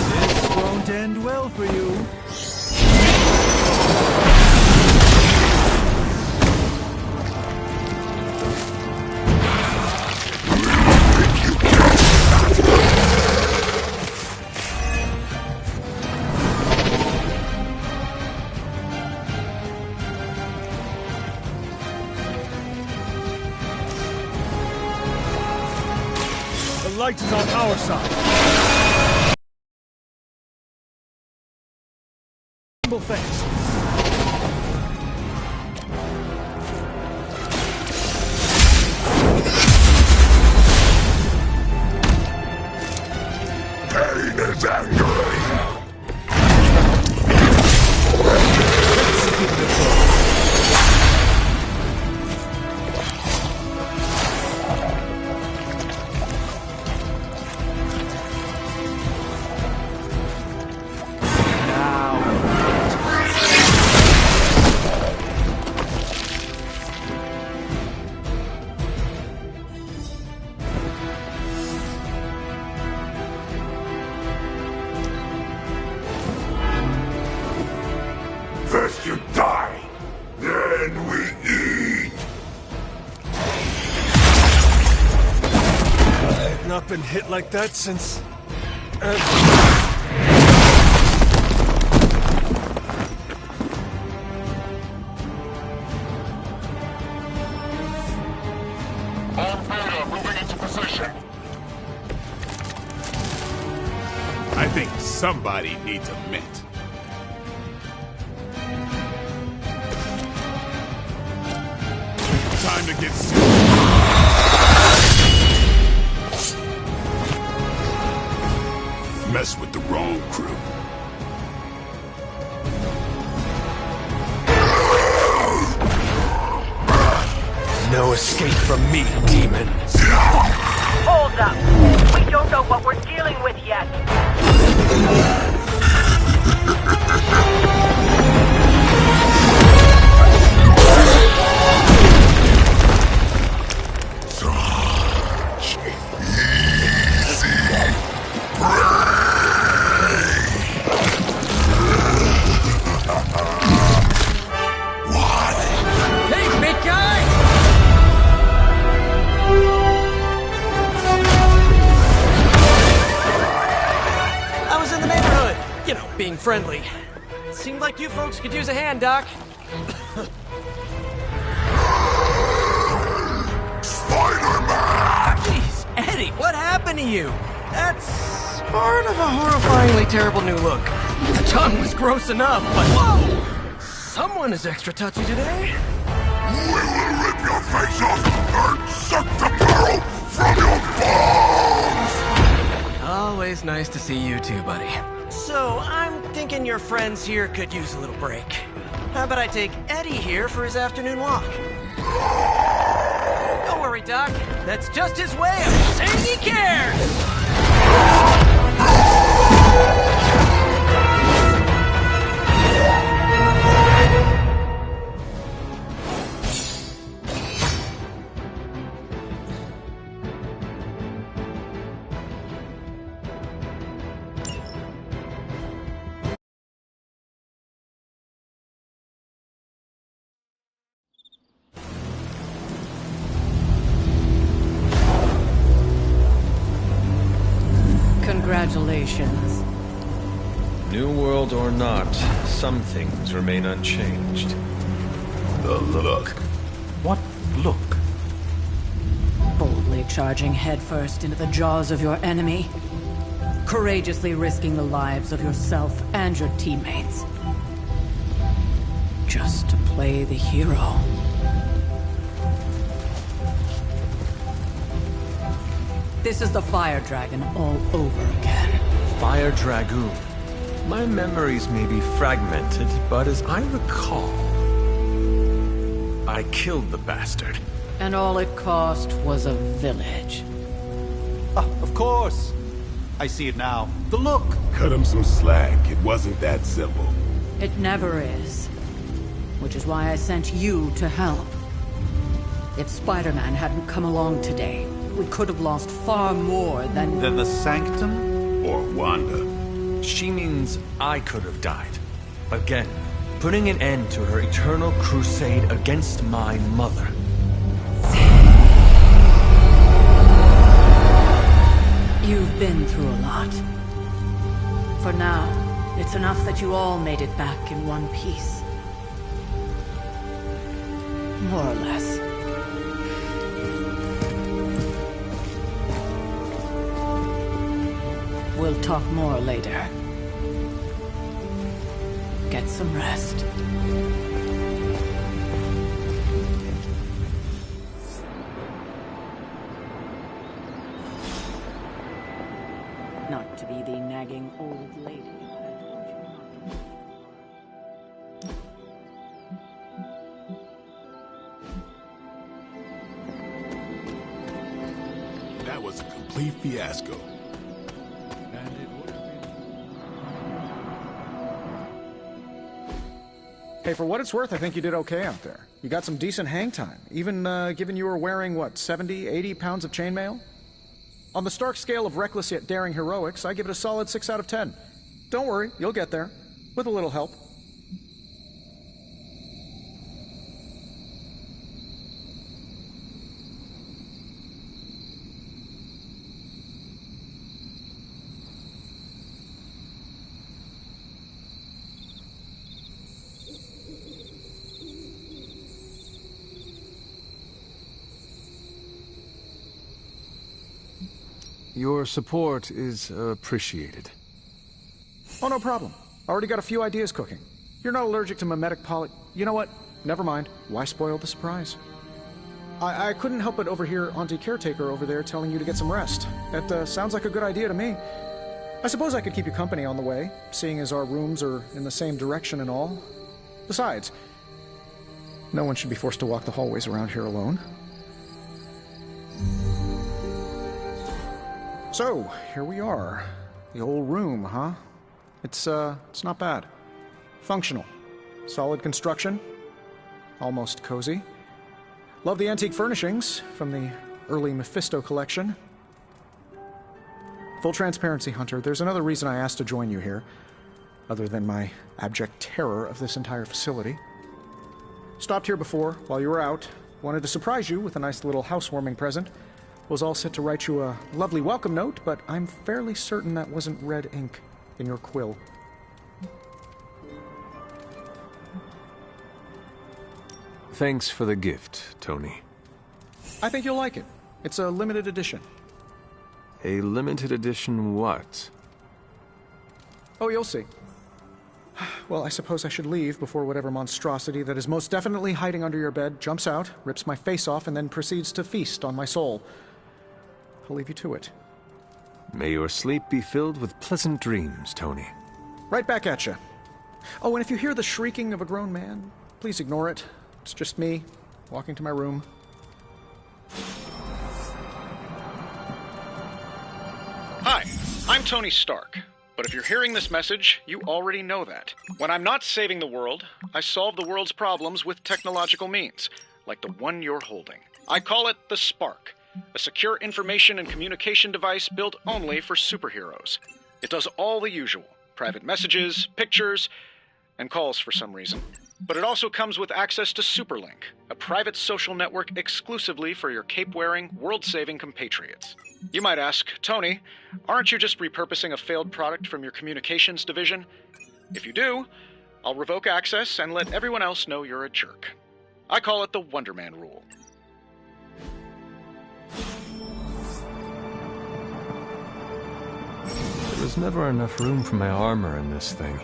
This won't end well for you. The light is on our side. Fence. Pain is angry. Let's give it a go. First you die, then we eat. I've not been hit like that since... All Beta moving into position. I think somebody needs a mint. Time to get serious. Mess with the wrong crew. No escape from me, demon. Hold up. We don't know what we're dealing with yet. Being friendly. Seemed like you folks could use a hand, Doc. Spider-Man! Jeez, Eddie, what happened to you? That's part of a horrifyingly terrible new look. The tongue was gross enough, but whoa! Someone is extra touchy today. We will rip your face off and suck the marrow from your bones! Always nice to see you too, buddy. So, I'm thinking your friends here could use a little break. How about I take Eddie here for his afternoon walk? Don't worry, Doc. That's just his way of saying he cares! Congratulations. New world or not, some things remain unchanged. The look. What look? Boldly charging headfirst into the jaws of your enemy. Courageously risking the lives of yourself and your teammates. Just to play the hero. This is the Fire Dragon all over again. Fire Dragoon. My memories may be fragmented, but as I recall, I killed the bastard. And all it cost was a village. Of course. I see it now. The look. Cut him some slack. It wasn't that simple. It never is. Which is why I sent you to help. If Spider-Man hadn't come along today, we could have lost far more than... Than the Sanctum? Or Wanda. She means I could have died. Again, putting an end to her eternal crusade against my mother. You've been through a lot. For now, it's enough that you all made it back in one piece. More or less. We'll talk more later. Get some rest. Not to be the nagging old lady. That was a complete fiasco. Hey, for what it's worth, I think you did okay out there. You got some decent hang time, even given you were wearing, what, 70, 80 pounds of chainmail? On the Stark scale of reckless yet daring heroics, I give it a solid 6 out of 10. Don't worry, you'll get there. With a little help. Your support is appreciated. Oh, no problem. Already got a few ideas cooking. You're not allergic to mimetic poly... You know what? Never mind. Why spoil the surprise? I couldn't help but overhear Auntie Caretaker over there telling you to get some rest. That sounds like a good idea to me. I suppose I could keep you company on the way, seeing as our rooms are in the same direction and all. Besides, no one should be forced to walk the hallways around here alone. So, here we are. The old room, huh? It's not bad. Functional. Solid construction. Almost cozy. Love the antique furnishings from the early Mephisto collection. Full transparency, Hunter, there's another reason I asked to join you here, other than my abject terror of this entire facility. Stopped here before, while you were out. Wanted to surprise you with a nice little housewarming present. Was all set to write you a lovely welcome note, but I'm fairly certain that wasn't red ink in your quill. Thanks for the gift, Tony. I think you'll like it. It's a limited edition. A limited edition what? Oh, you'll see. Well, I suppose I should leave before whatever monstrosity that is most definitely hiding under your bed jumps out, rips my face off, and then proceeds to feast on my soul. I'll leave you to it. May your sleep be filled with pleasant dreams, Tony. Right back at you. Oh, and if you hear the shrieking of a grown man, please ignore it. It's just me, walking to my room. Hi, I'm Tony Stark. But if you're hearing this message, you already know that. When I'm not saving the world, I solve the world's problems with technological means, like the one you're holding. I call it the Spark. A secure information and communication device built only for superheroes. It does all the usual. Private messages, pictures, and calls for some reason. But it also comes with access to Superlink, a private social network exclusively for your cape-wearing, world-saving compatriots. You might ask, Tony, aren't you just repurposing a failed product from your communications division? If you do, I'll revoke access and let everyone else know you're a jerk. I call it the Wonder Man rule. There was never enough room for my armor in this thing.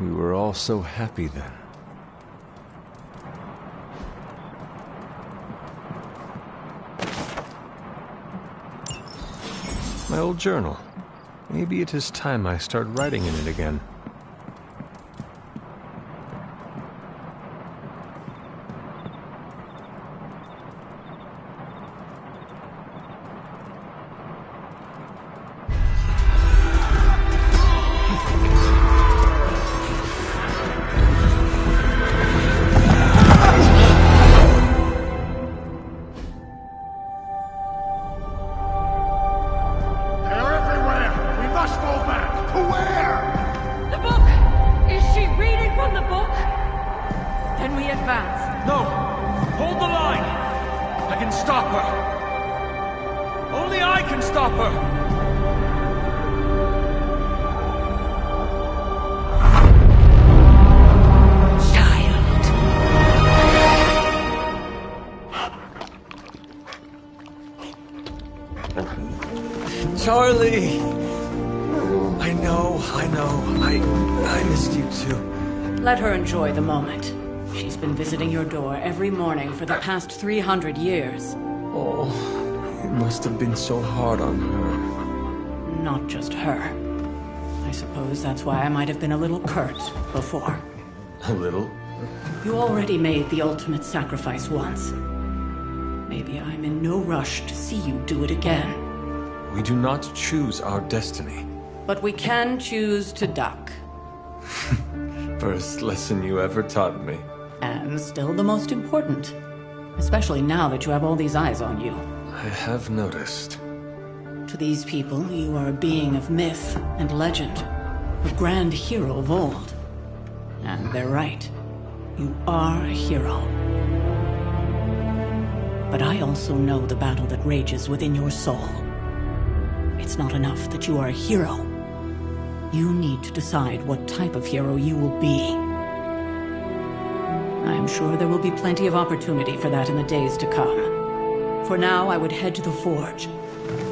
We were all so happy then. My old journal. Maybe it is time I start writing in it again. Charlie! I know. I missed you too. Let her enjoy the moment. She's been visiting your door every morning for the past 300 years. Oh, it must have been so hard on her. Not just her. I suppose that's why I might have been a little curt before. A little? You already made the ultimate sacrifice once. Maybe I'm in no rush to see you do it again. We do not choose our destiny. But we can choose to duck. First lesson you ever taught me. And still the most important. Especially now that you have all these eyes on you. I have noticed. To these people, you are a being of myth and legend. A grand hero of old. And they're right. You are a hero. But I also know the battle that rages within your soul. It's not enough that you are a hero. You need to decide what type of hero you will be. I'm sure there will be plenty of opportunity for that in the days to come. For now, I would head to the forge.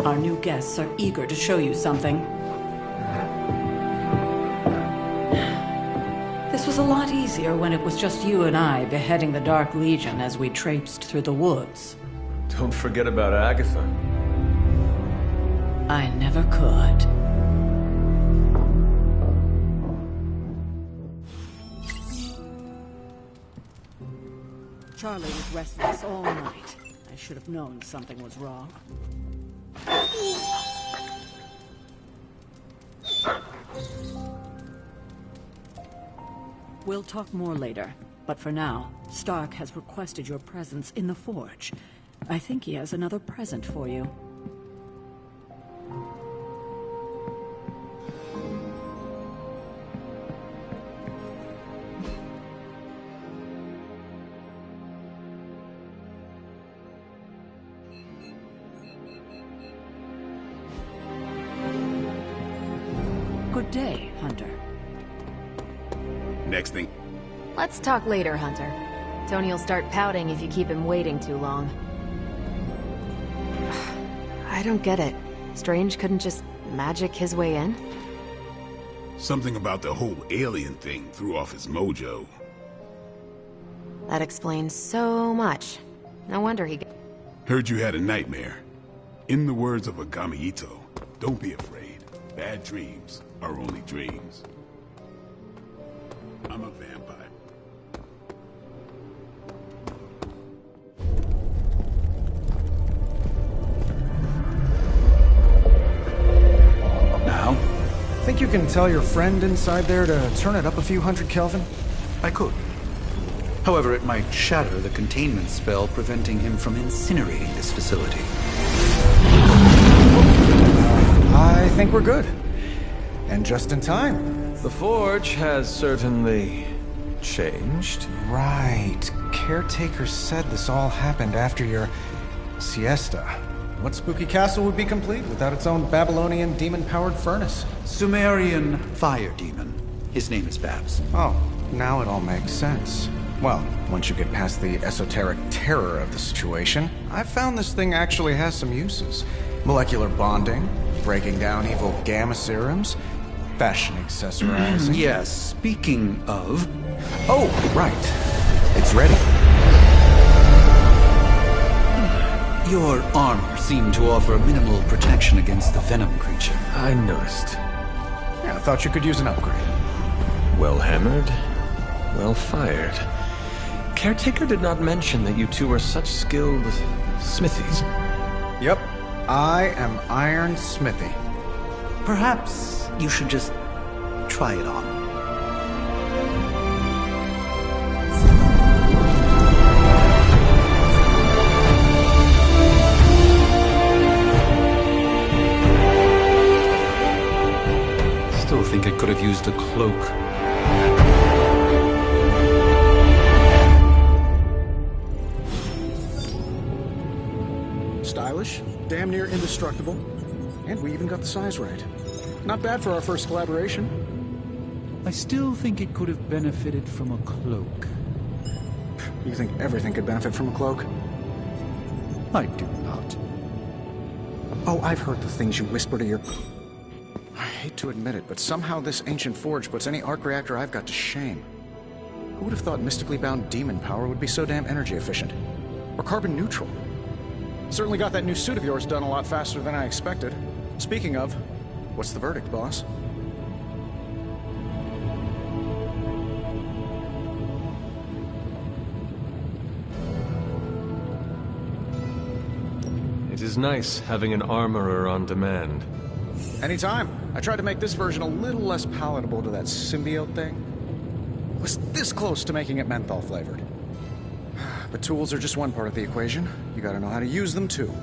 Our new guests are eager to show you something. This was a lot easier when it was just you and I beheading the Dark Legion as we traipsed through the woods. Don't forget about Agatha. I never could. Charlie was restless all night. I should have known something was wrong. We'll talk more later, but for now, Stark has requested your presence in the forge. I think he has another present for you. Good day, Hunter. Next thing. Let's talk later, Hunter. Tony will start pouting if you keep him waiting too long. I don't get it. Strange couldn't just magic his way in? Something about the whole alien thing threw off his mojo. That explains so much. No wonder he... Heard you had a nightmare. In the words of Agami Ito, don't be afraid. Bad dreams are only dreams. I'm a vampire. Now? Think you can tell your friend inside there to turn it up a few hundred Kelvin? I could. However, it might shatter the containment spell, preventing him from incinerating this facility. I think we're good. And just in time. The forge has certainly changed. Right. Caretaker said this all happened after your siesta. What spooky castle would be complete without its own Babylonian demon-powered furnace? Sumerian fire demon. His name is Babs. Oh, now it all makes sense. Well, once you get past the esoteric terror of the situation, I've found this thing actually has some uses. Molecular bonding, breaking down evil gamma serums, fashion accessorizing. Yes, speaking of... Oh, right. It's ready. Your armor seemed to offer minimal protection against the venom creature. I noticed. Yeah, I thought you could use an upgrade. Well hammered, well fired. Caretaker did not mention that you two are such skilled smithies. Yep, I am Iron Smithy. Perhaps you should just try it on. Still think it could have used a cloak. Stylish, damn near indestructible, and we even got the size right. Not bad for our first collaboration. I still think it could have benefited from a cloak. You think everything could benefit from a cloak? I do not. Oh, I've heard the things you whisper to your... I hate to admit it, but somehow this ancient forge puts any arc reactor I've got to shame. Who would have thought mystically bound demon power would be so damn energy efficient? Or carbon neutral? Certainly got that new suit of yours done a lot faster than I expected. Speaking of, what's the verdict, boss? It is nice having an armorer on demand. Anytime. I tried to make this version a little less palatable to that symbiote thing. Was this close to making it menthol flavored. But tools are just one part of the equation. You gotta know how to use them too.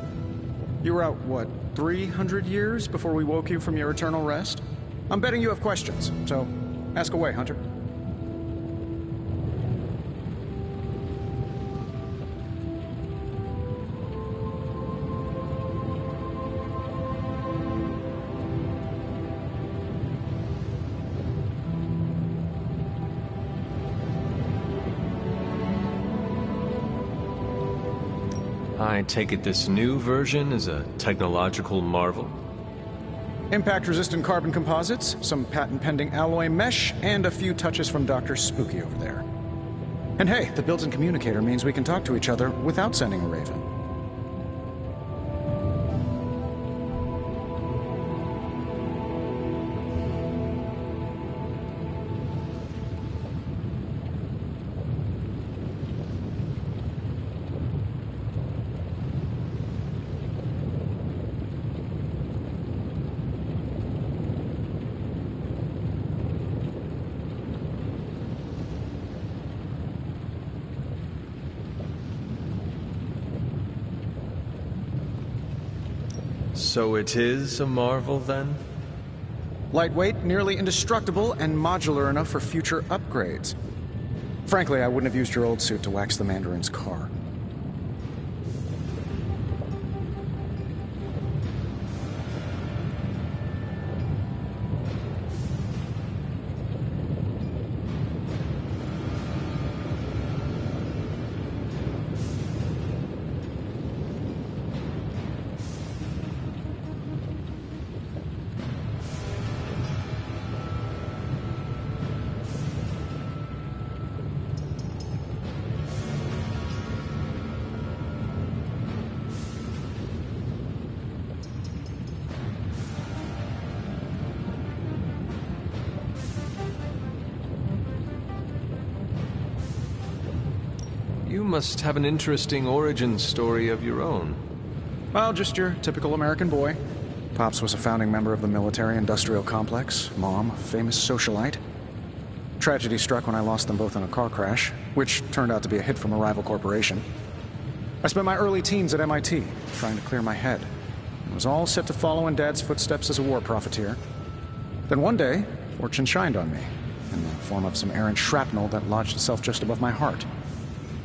You were out, what, 300 years before we woke you from your eternal rest? I'm betting you have questions, so ask away, Hunter. I take it this new version is a technological marvel? Impact-resistant carbon composites, some patent-pending alloy mesh, and a few touches from Dr. Spooky over there. And hey, the built-in communicator means we can talk to each other without sending a raven. So it is a marvel, then? Lightweight, nearly indestructible, and modular enough for future upgrades. Frankly, I wouldn't have used your old suit to wax the Mandarin's car. You must have an interesting origin story of your own. Well, just your typical American boy. Pops was a founding member of the military-industrial complex. Mom, a famous socialite. Tragedy struck when I lost them both in a car crash, which turned out to be a hit from a rival corporation. I spent my early teens at MIT, trying to clear my head. It was all set to follow in Dad's footsteps as a war profiteer. Then one day, fortune shined on me, in the form of some errant shrapnel that lodged itself just above my heart.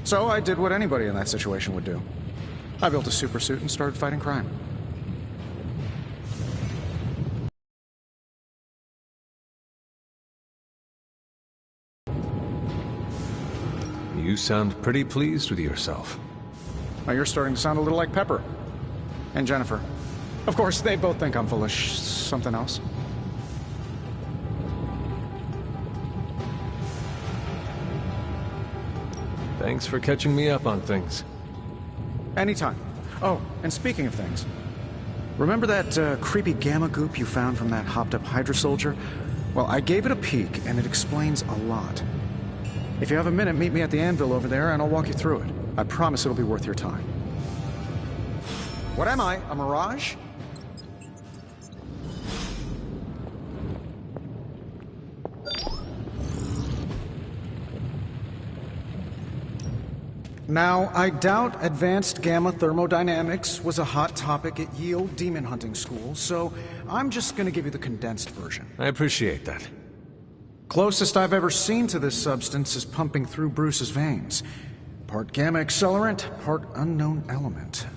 So I did what anybody in that situation would do. I built a supersuit and started fighting crime. You sound pretty pleased with yourself. Now you're starting to sound a little like Pepper. And Jennifer. Of course, they both think I'm full of something else. Thanks for catching me up on things. Anytime. Oh, and speaking of things, remember that creepy gamma goop you found from that hopped-up Hydra soldier? Well, I gave it a peek, and it explains a lot. If you have a minute, meet me at the anvil over there, and I'll walk you through it. I promise it'll be worth your time. What am I, a mirage? Now, I doubt advanced gamma thermodynamics was a hot topic at Yield Demon Hunting School, so I'm just gonna give you the condensed version. I appreciate that. Closest I've ever seen to this substance is pumping through Bruce's veins. Part gamma accelerant, part unknown element.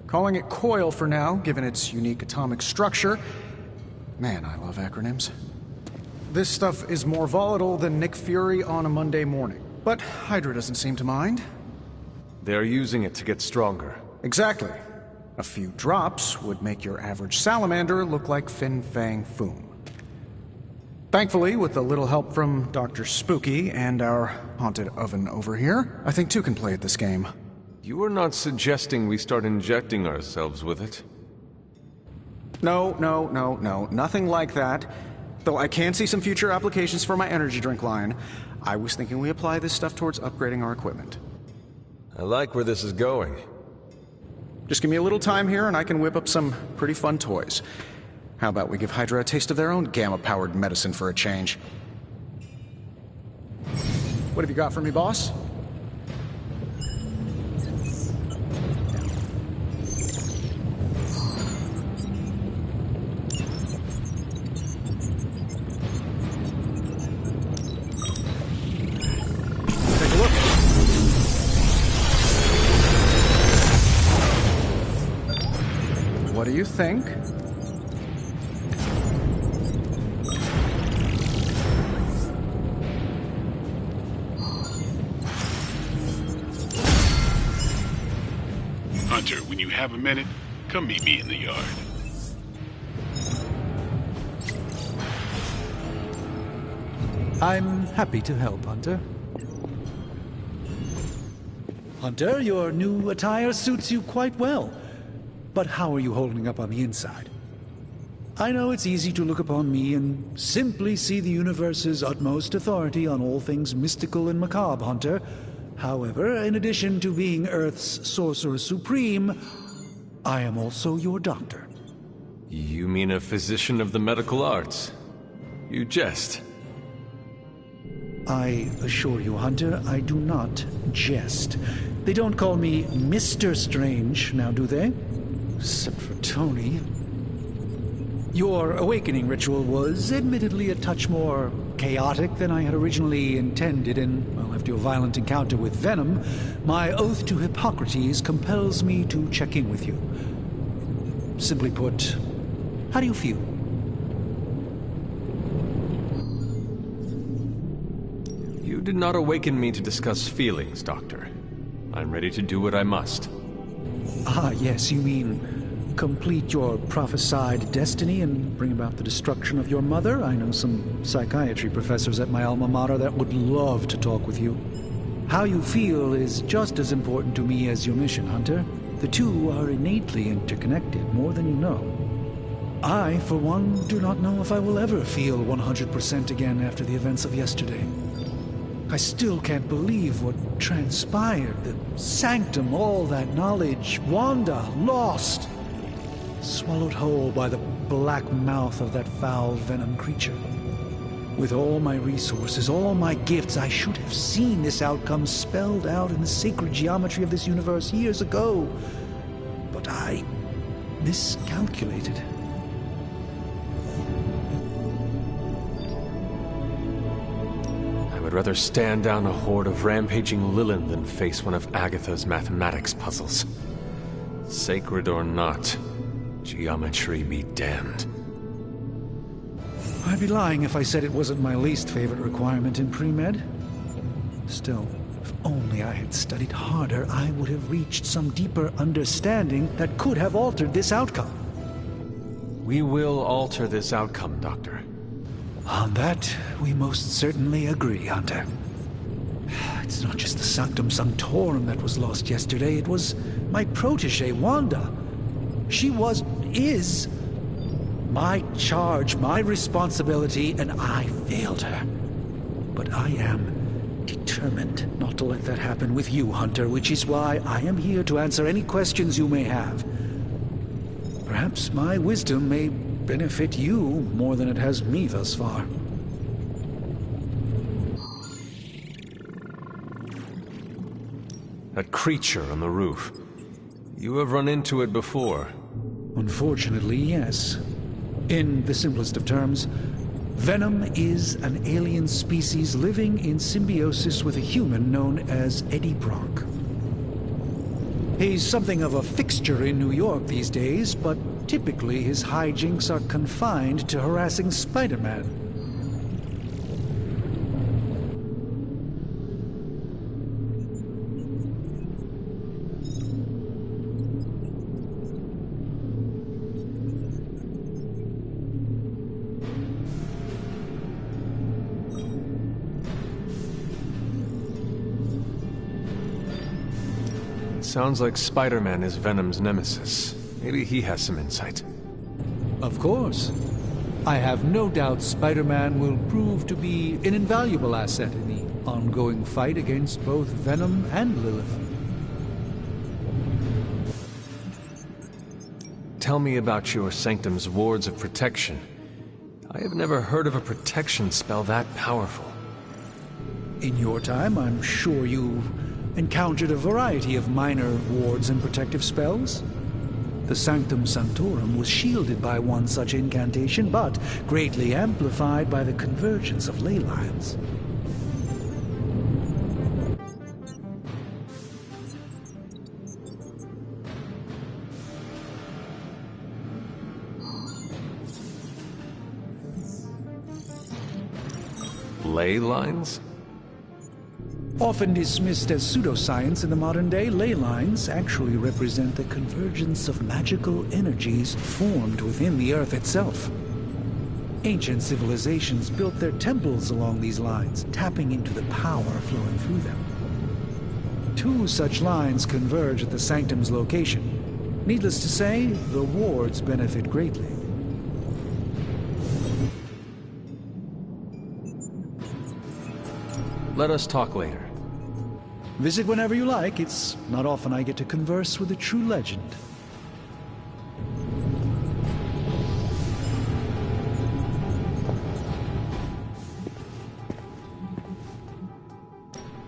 Calling it coil for now, given its unique atomic structure. Man, I love acronyms. This stuff is more volatile than Nick Fury on a Monday morning, but Hydra doesn't seem to mind. They're using it to get stronger. Exactly. A few drops would make your average salamander look like Fin Fang Foom. Thankfully, with a little help from Dr. Spooky and our haunted oven over here, I think two can play at this game. You are not suggesting we start injecting ourselves with it? No, nothing like that. Though I can see some future applications for my energy drink line. I was thinking we apply this stuff towards upgrading our equipment. I like where this is going. Just give me a little time here and I can whip up some pretty fun toys. How about we give Hydra a taste of their own gamma-powered medicine for a change? What have you got for me, boss? What do you think? Hunter, when you have a minute, come meet me in the yard. I'm happy to help, Hunter. Hunter, your new attire suits you quite well. But how are you holding up on the inside? I know it's easy to look upon me and simply see the universe's utmost authority on all things mystical and macabre, Hunter. However, in addition to being Earth's Sorcerer Supreme, I am also your doctor. You mean a physician of the medical arts? You jest. I assure you, Hunter, I do not jest. They don't call me Mr. Strange, now do they? Except for Tony. Your awakening ritual was admittedly a touch more chaotic than I had originally intended, and, well, after your violent encounter with Venom, my oath to Hippocrates compels me to check in with you. Simply put, how do you feel? You did not awaken me to discuss feelings, Doctor. I'm ready to do what I must. Ah, yes, you mean complete your prophesied destiny and bring about the destruction of your mother? I know some psychiatry professors at my alma mater that would love to talk with you. How you feel is just as important to me as your mission, Hunter. The two are innately interconnected, more than you know. I, for one, do not know if I will ever feel 100% again after the events of yesterday. I still can't believe what transpired. The sanctum, all that knowledge, Wanda, lost. Swallowed whole by the black mouth of that foul venom creature. With all my resources, all my gifts, I should have seen this outcome spelled out in the sacred geometry of this universe years ago. But I miscalculated. I would rather stand down a horde of rampaging Lilin than face one of Agatha's mathematics puzzles. Sacred or not, geometry be damned. I'd be lying if I said it wasn't my least favorite requirement in pre-med. Still, if only I had studied harder, I would have reached some deeper understanding that could have altered this outcome. We will alter this outcome, Doctor. On that, we most certainly agree, Hunter. It's not just the Sanctum Sanctorum that was lost yesterday. It was my protege, Wanda. She is my charge, my responsibility, and I failed her. But I am determined not to let that happen with you, Hunter, which is why I am here to answer any questions you may have. Perhaps my wisdom may benefit you more than it has me thus far. That creature on the roof. You have run into it before. Unfortunately, yes. In the simplest of terms, Venom is an alien species living in symbiosis with a human known as Eddie Brock. He's something of a fixture in New York these days, but typically his hijinks are confined to harassing Spider-Man. Sounds like Spider-Man is Venom's nemesis. Maybe he has some insight. Of course. I have no doubt Spider-Man will prove to be an invaluable asset in the ongoing fight against both Venom and Lilith. Tell me about your Sanctum's wards of protection. I have never heard of a protection spell that powerful. In your time, I'm sure you've encountered a variety of minor wards and protective spells. The Sanctum Sanctorum was shielded by one such incantation, but greatly amplified by the convergence of ley lines. Ley lines? Often dismissed as pseudoscience in the modern day, ley lines actually represent the convergence of magical energies formed within the Earth itself. Ancient civilizations built their temples along these lines, tapping into the power flowing through them. 2 such lines converge at the Sanctum's location. Needless to say, the wards benefit greatly. Let us talk later. Visit whenever you like. It's not often I get to converse with a true legend.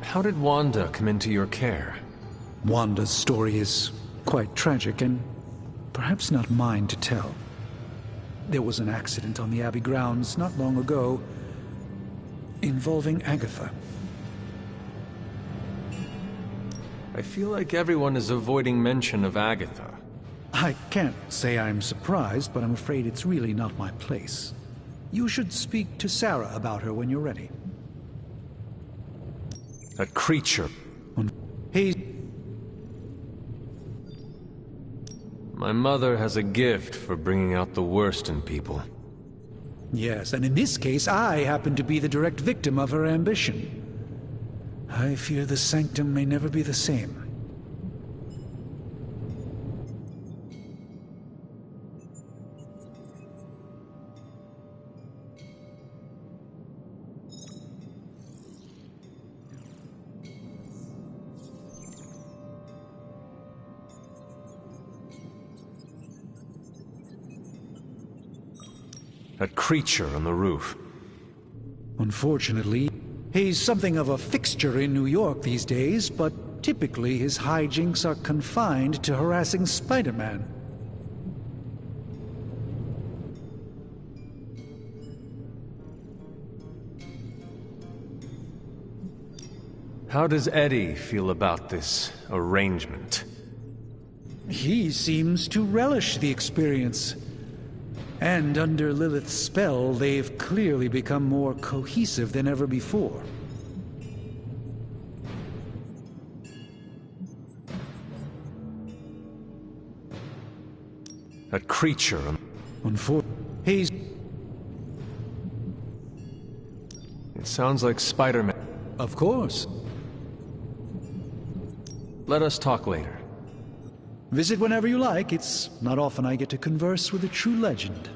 How did Wanda come into your care? Wanda's story is quite tragic and perhaps not mine to tell. There was an accident on the Abbey grounds not long ago involving Agatha. I feel like everyone is avoiding mention of Agatha. I can't say I'm surprised, but I'm afraid it's really not my place. You should speak to Sarah about her when you're ready. That creature. Hey. My mother has a gift for bringing out the worst in people. Yes, and in this case, I happen to be the direct victim of her ambition. I fear the Sanctum may never be the same. That creature on the roof. Unfortunately, he's something of a fixture in New York these days, but typically his hijinks are confined to harassing Spider-Man. How does Eddie feel about this arrangement? He seems to relish the experience. And under Lilith's spell, they've clearly become more cohesive than ever before. That creature. He's... It sounds like Spider-Man. Of course. let us talk later. Visit whenever you like. It's not often I get to converse with a true legend.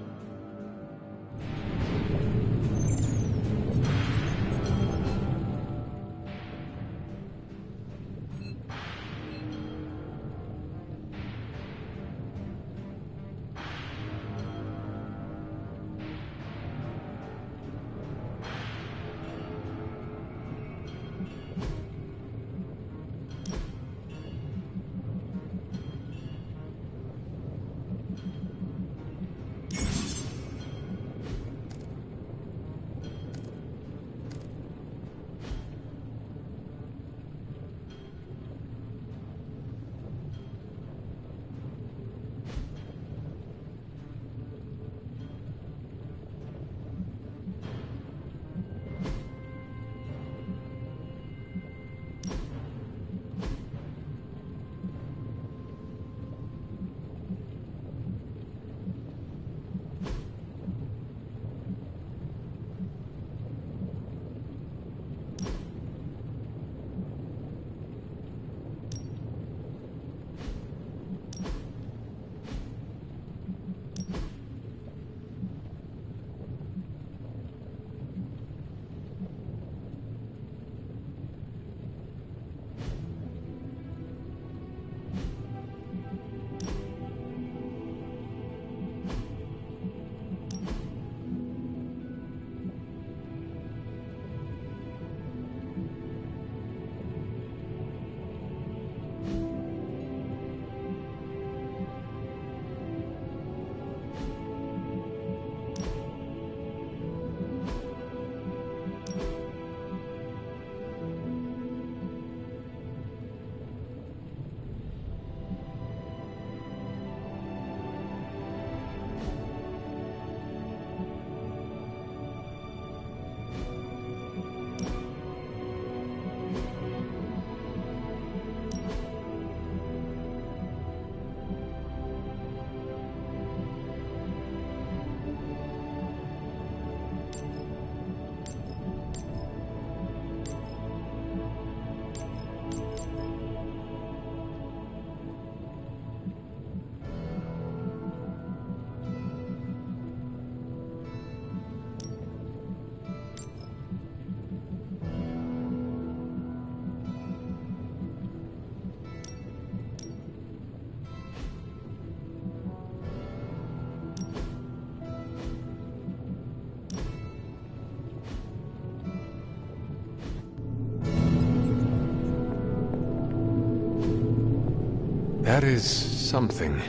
That is something.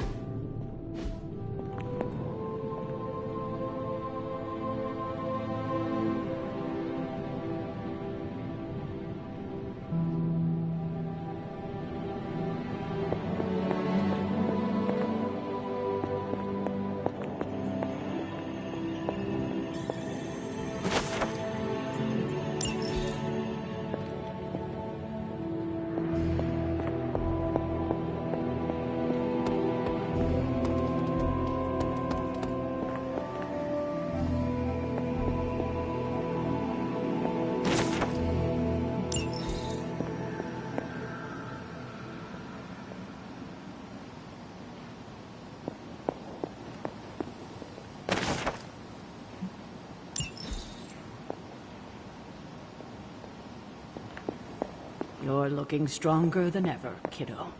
You're looking stronger than ever, kiddo.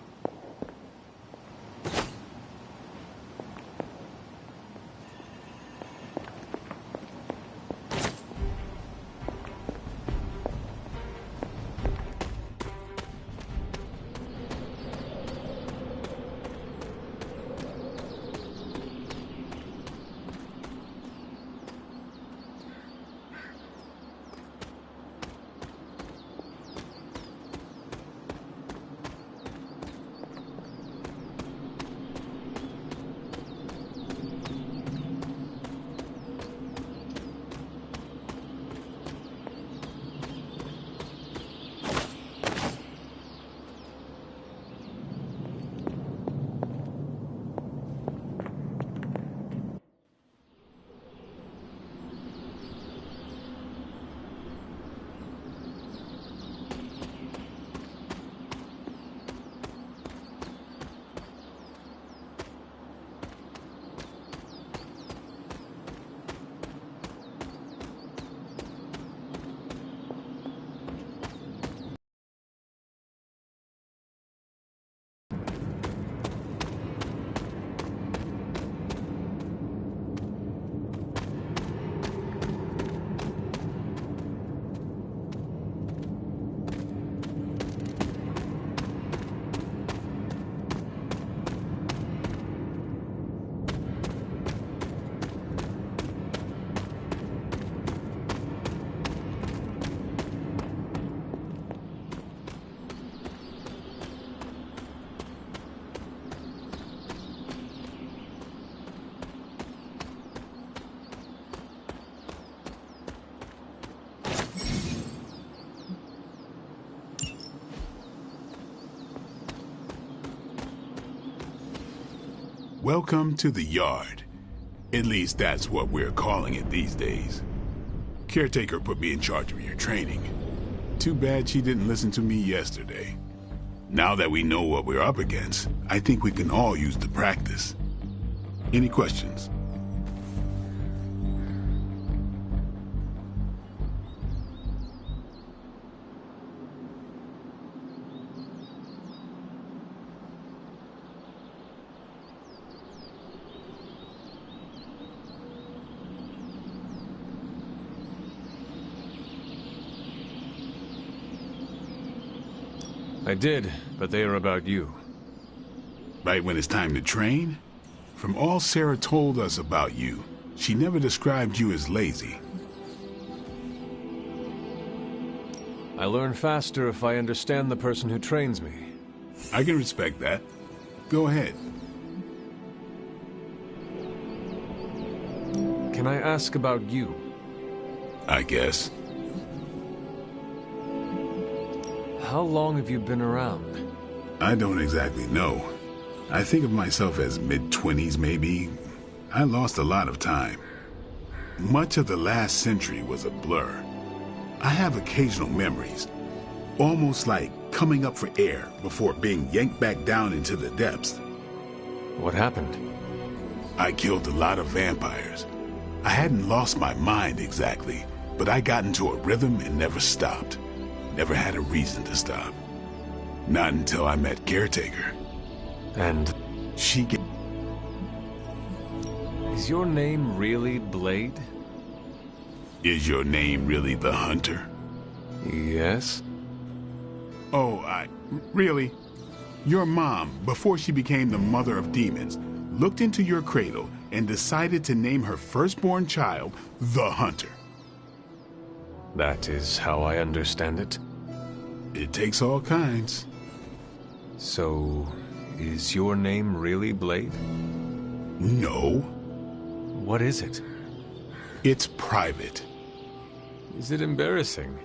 Welcome to the yard. At least that's what we're calling it these days. Caretaker put me in charge of your training. Too bad she didn't listen to me yesterday. Now that we know what we're up against, I think we can all use the practice. Any questions? I did, but they are about you. Right when it's time to train? From all Sarah told us about you, she never described you as lazy. I learn faster if I understand the person who trains me. I can respect that. Go ahead. Can I ask about you? I guess. How long have you been around? I don't exactly know. I think of myself as mid-20s, maybe. I lost a lot of time. Much of the last century was a blur. I have occasional memories, almost like coming up for air before being yanked back down into the depths. What happened? I killed a lot of vampires. I hadn't lost my mind exactly, but I got into a rhythm and never stopped. Never had a reason to stop. Not until I met Caretaker. And she Is your name really Blade? Is your name really the Hunter? Yes. Oh, really? Your mom, before she became the mother of demons, looked into your cradle and decided to name her firstborn child the Hunter. That is how I understand it. It takes all kinds. So, is your name really Blade? No. What is it? It's private. Is it embarrassing?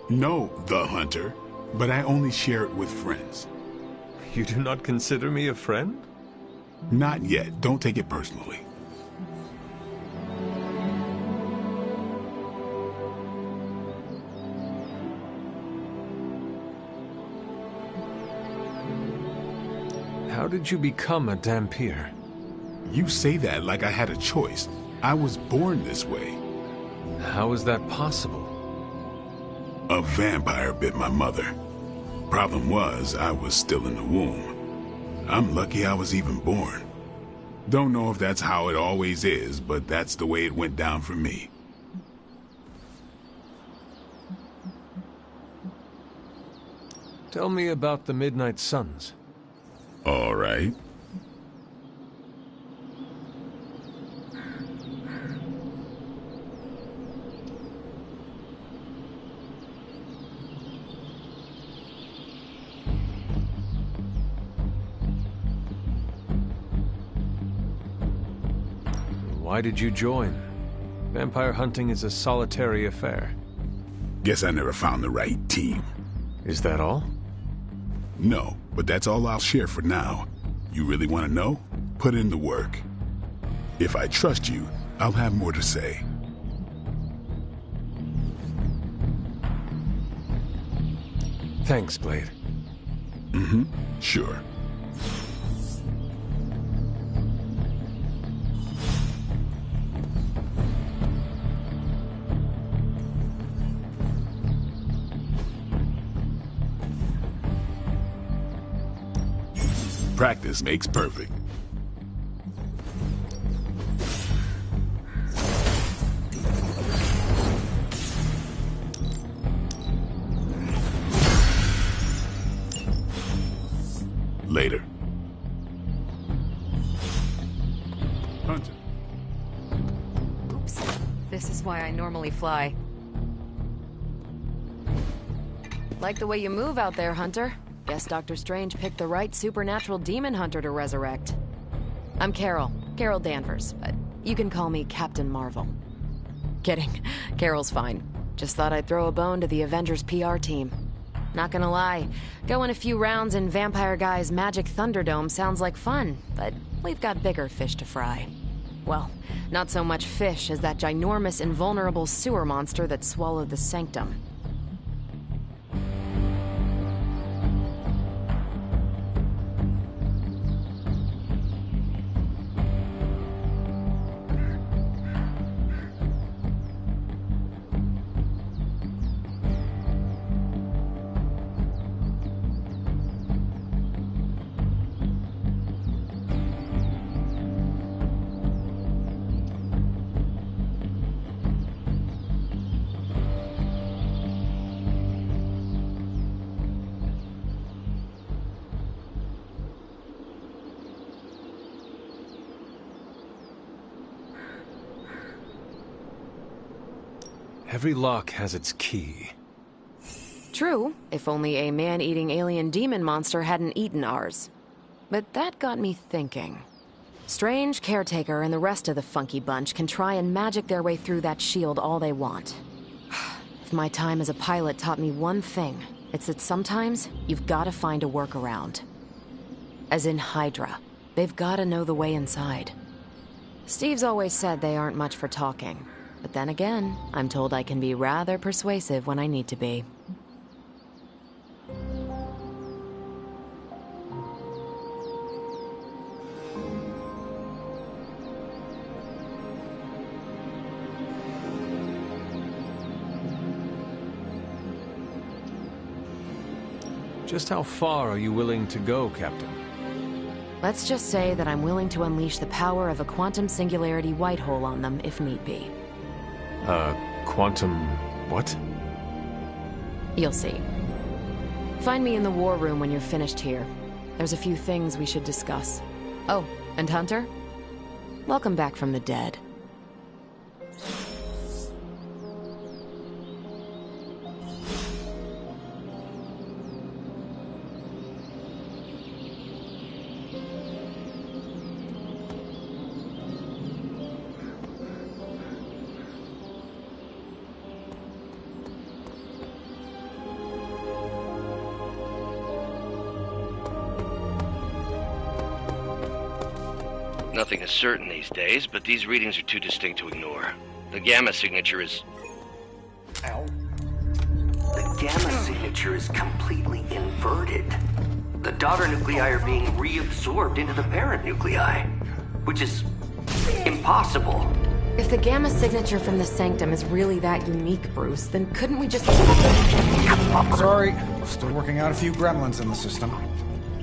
No, the Hunter, but I only share it with friends. You do not consider me a friend? Not yet. Don't take it personally. How did you become a Dhampir? You say that like I had a choice. I was born this way. How is that possible? A vampire bit my mother. Problem was, I was still in the womb. I'm lucky I was even born. Don't know if that's how it always is, but that's the way it went down for me. Tell me about the Midnight Suns. All right. Why did you join? Vampire hunting is a solitary affair. Guess I never found the right team. Is that all? No, but that's all I'll share for now. You really want to know? Put in the work. If I trust you, I'll have more to say. Thanks, Blade. Mm-hmm, sure. Practice makes perfect. Later. Hunter. Oops. This is why I normally fly. Like the way you move out there, Hunter. Guess Dr. Strange picked the right supernatural demon hunter to resurrect. I'm Carol Danvers, but you can call me Captain Marvel. Kidding, Carol's fine. Just thought I'd throw a bone to the Avengers PR team. Not gonna lie, going a few rounds in Vampire Guy's Magic Thunderdome sounds like fun, but we've got bigger fish to fry. Well, not so much fish as that ginormous invulnerable sewer monster that swallowed the Sanctum. Every lock has its key. True, if only a man-eating alien demon monster hadn't eaten ours. But that got me thinking. Strange, Caretaker, and the rest of the funky bunch can try and magic their way through that shield all they want. If my time as a pilot taught me one thing, it's that sometimes you've gotta find a workaround. As in Hydra, they've gotta know the way inside. Steve's always said they aren't much for talking. But then again, I'm told I can be rather persuasive when I need to be. Just how far are you willing to go, Captain? Let's just say that I'm willing to unleash the power of a quantum singularity white hole on them if need be. Quantum... what? You'll see. Find me in the war room when you're finished here. There's a few things we should discuss. Oh, and Hunter? Welcome back from the dead. Nothing is certain these days, but these readings are too distinct to ignore. The gamma signature is... Ow. The gamma signature is completely inverted. The daughter nuclei are being reabsorbed into the parent nuclei, which is impossible. If the gamma signature from the Sanctum is really that unique, Bruce, then couldn't we just... Sorry, still working out a few gremlins in the system.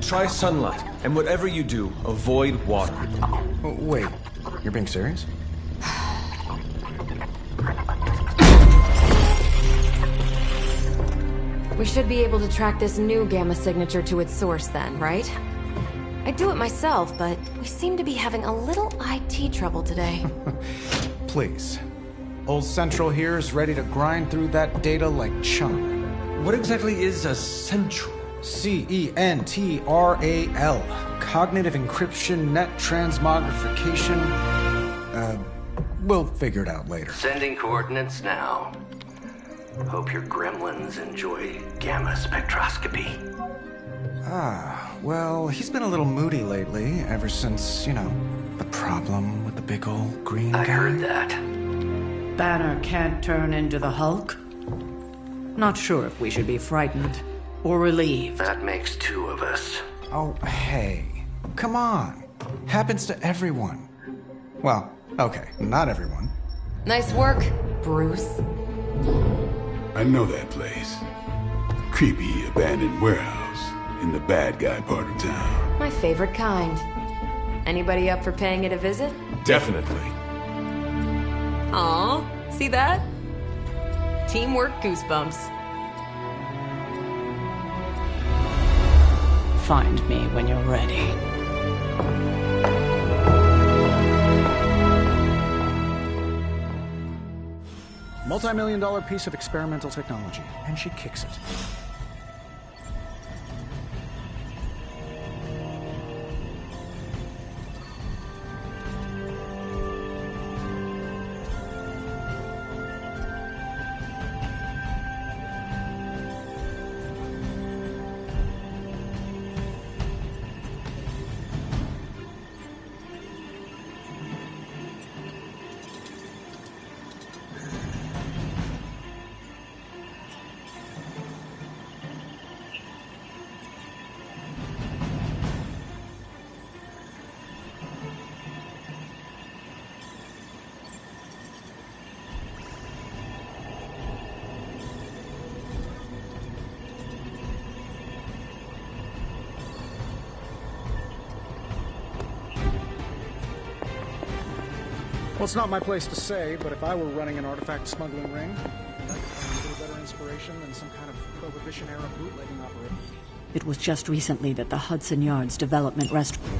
Try sunlight, and whatever you do, avoid water. Oh, wait, you're being serious? We should be able to track this new gamma signature to its source then, right? I'd do it myself, but we seem to be having a little IT trouble today. Please. Old Central here is ready to grind through that data like chum. What exactly is a Central? CENTRAL. Cognitive encryption, net transmogrification. We'll figure it out later. Sending coordinates now. Hope your gremlins enjoy gamma spectroscopy. Well, he's been a little moody lately, ever since, you know, the problem with the big old green guy. I heard that. Banner can't turn into the Hulk? Not sure if we should be frightened or relieved. That makes two of us. Oh, hey. Come on. Happens to everyone. Well, okay, not everyone. Nice work, Bruce. I know that place. Creepy abandoned warehouse in the bad guy part of town. My favorite kind. Anybody up for paying it a visit? Definitely. Aw, see that? Teamwork goosebumps. Find me when you're ready. Multi-million-dollar piece of experimental technology, and she kicks it. Well, it's not my place to say, but if I were running an artifact smuggling ring, I could find a little better inspiration than some kind of Prohibition-era bootlegging operation. It was just recently that the Hudson Yards Development Restaurant...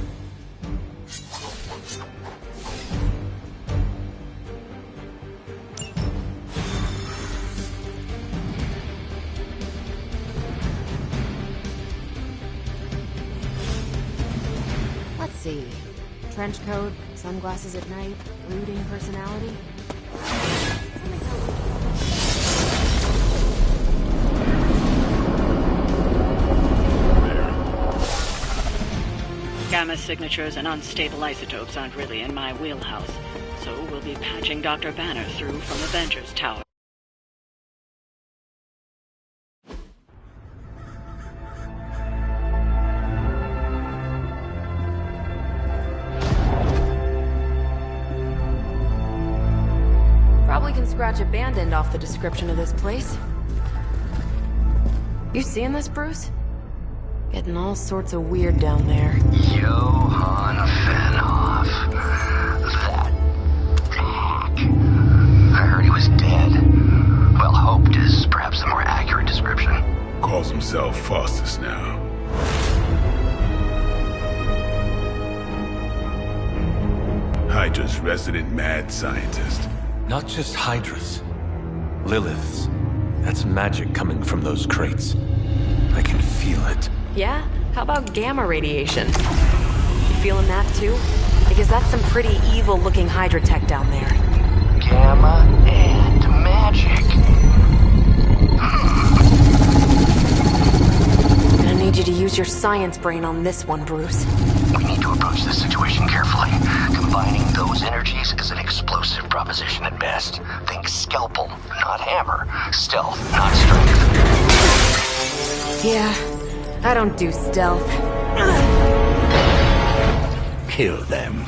Let's see. Trench coat, sunglasses at night, brooding personality. Gamma signatures and unstable isotopes aren't really in my wheelhouse, so we'll be patching Dr. Banner through from Avengers Tower. Probably can scratch abandoned off the description of this place. You seeing this, Bruce? Getting all sorts of weird down there. Johann Fenhoff. That hack. I heard he was dead. Well, hoped is perhaps the more accurate description. Calls himself Faustus now. Hydra's resident mad scientist. Not just Hydra's. Lilith's. That's magic coming from those crates. I can feel it. Yeah? How about gamma radiation? You feeling that too? Because that's some pretty evil-looking Hydra tech down there. Gamma and magic. Gonna need you to use your science brain on this one, Bruce. We need to approach this situation carefully. Combining those energies is an explosive proposition at best. Think scalpel, not hammer. Stealth, not strength. Yeah, I don't do stealth. Kill them.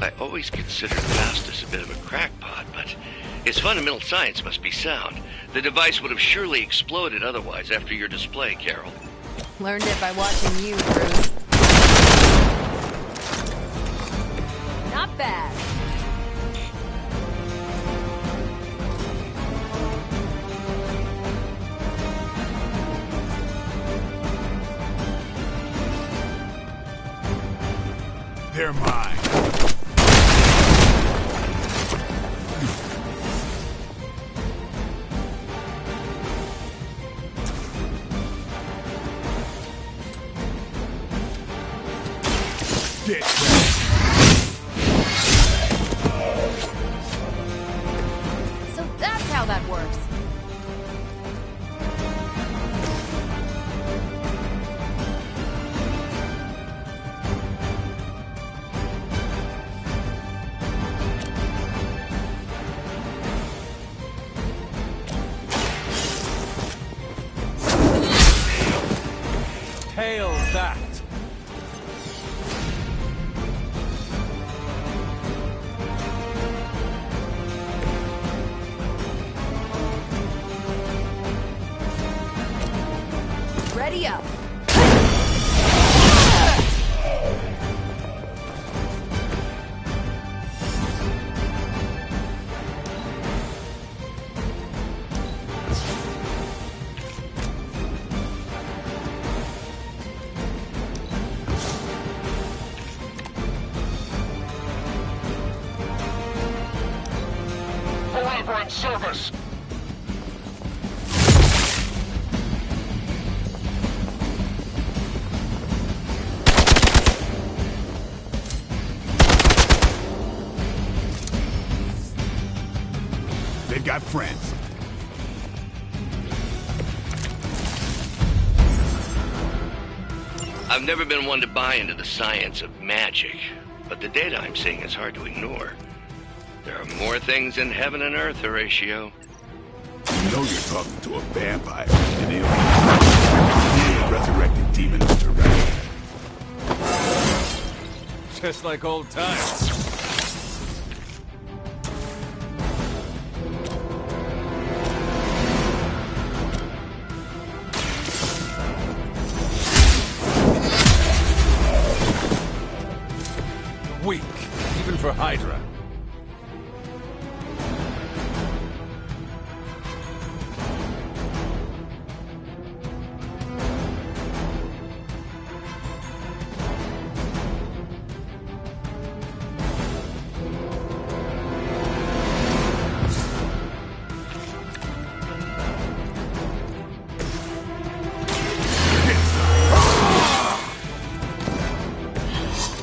I always considered Faustus a bit of a crackpot, but his fundamental science must be sound. The device would have surely exploded otherwise after your display, Carol. Learned it by watching you, Bruce. Not bad. They're mine. Get ready. So that's how that works. Hail that! Ready up. Elaborate service. They've got friends. I've never been one to buy into the science of magic, but the data I'm seeing is hard to ignore. There are more things in heaven and earth, Horatio. You know you're talking to a vampire, an alien. A resurrected demon, Mr. Rat. Just like old times. Weak, even for Hydra.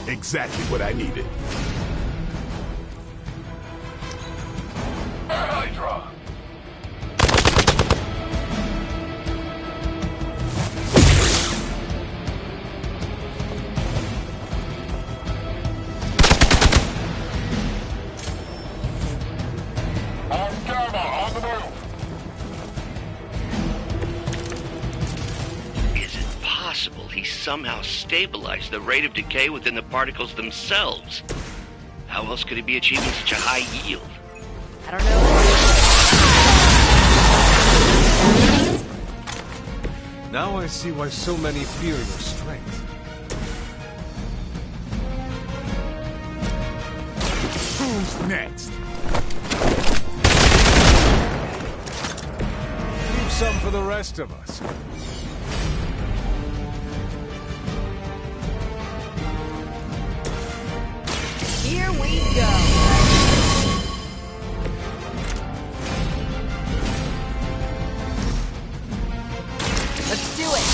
Exactly what I needed. Hydra! On Gamma, on the move! Is it possible he somehow stabilized the rate of decay within the particles themselves? How else could he be achieving such a high yield? I don't know. Now I see why so many fear your strength. Who's next? Leave some for the rest of us. Here we go. Let's do it.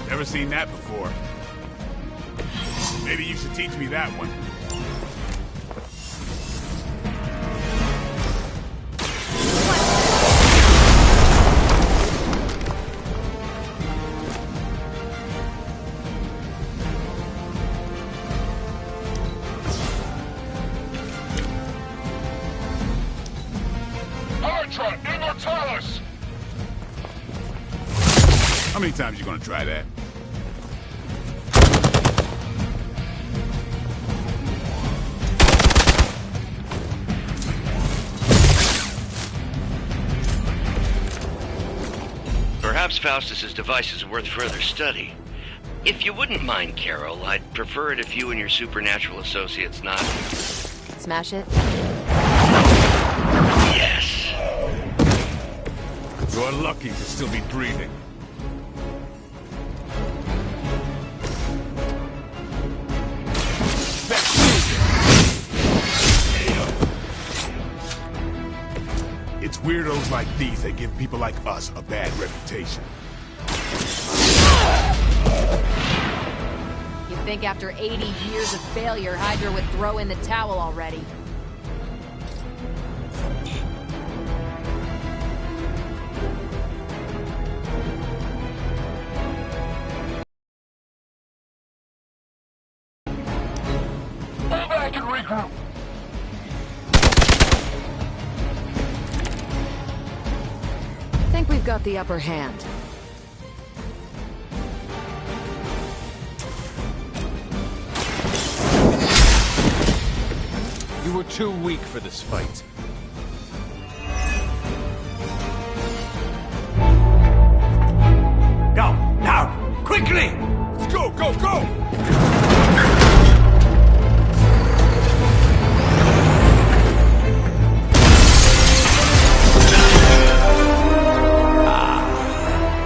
Never seen that before. Maybe you should teach me that one. Hydra, Immortalis! How many times you gonna try that? Perhaps Faustus's device is worth further study. If you wouldn't mind, Carol, I'd prefer it if you and your supernatural associates not... Smash it? Yes. You are lucky to still be breathing. It's weirdos like these that give people like us a bad reputation. You'd think after 80 years of failure, Hydra would throw in the towel already. Fall back and regroup! I think we've got the upper hand. You were too weak for this fight. Go, now, quickly! Let's go, go, go!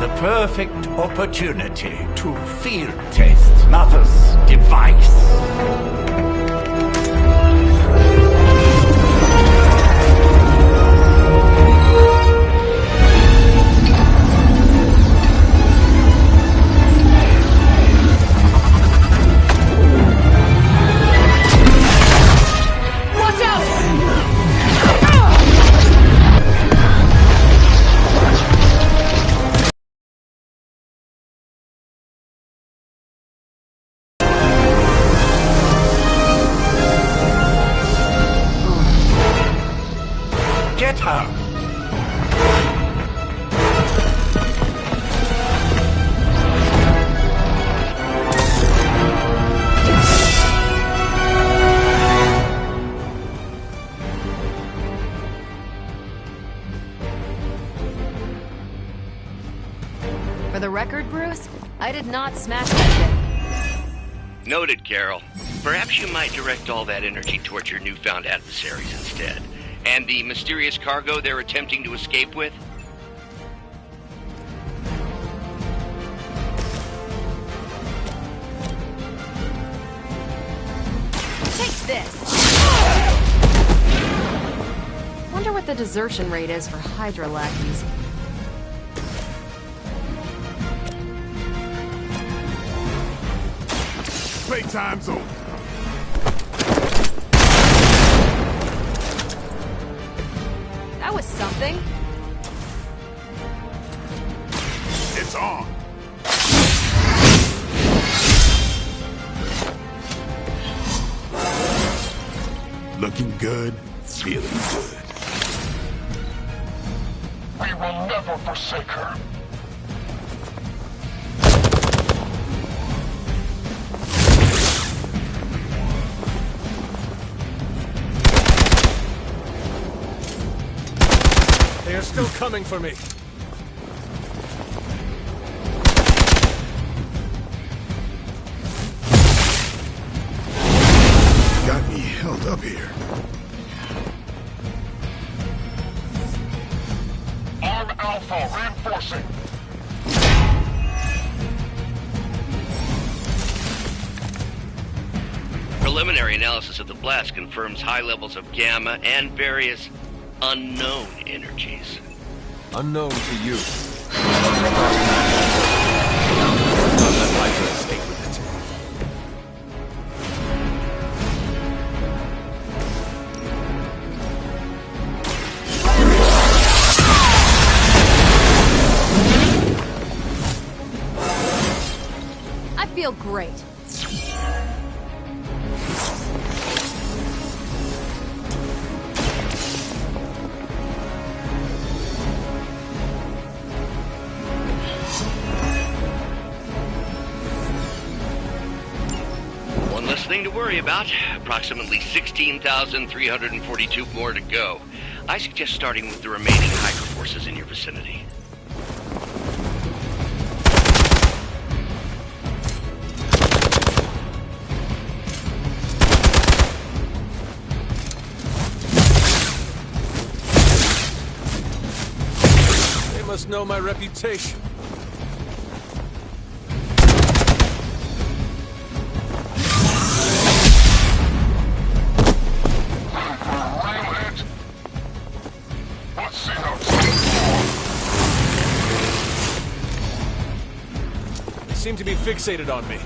The perfect opportunity to field test Mother's device. Watch out! Get her! For the record, Bruce, I did not smash that thing. Noted, Carol. Perhaps you might direct all that energy towards your newfound adversaries instead. And the mysterious cargo they're attempting to escape with? Take this! Wonder what the desertion rate is for Hydra lackeys. Playtime's over. That was something. It's on. Looking good, feeling good. We will never forsake her. They are still coming for me. Got me held up here. Arm Alpha reinforcing. Preliminary analysis of the blast confirms high levels of gamma and various unknown energies. Unknown to you. Don't let Hydra escape with it. I feel great. One less thing to worry about. Approximately 16,342 more to go. I suggest starting with the remaining Hydra forces in your vicinity. They must know my reputation. They seem to be fixated on me.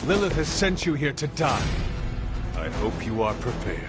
Lilith has sent you here to die. I hope you are prepared.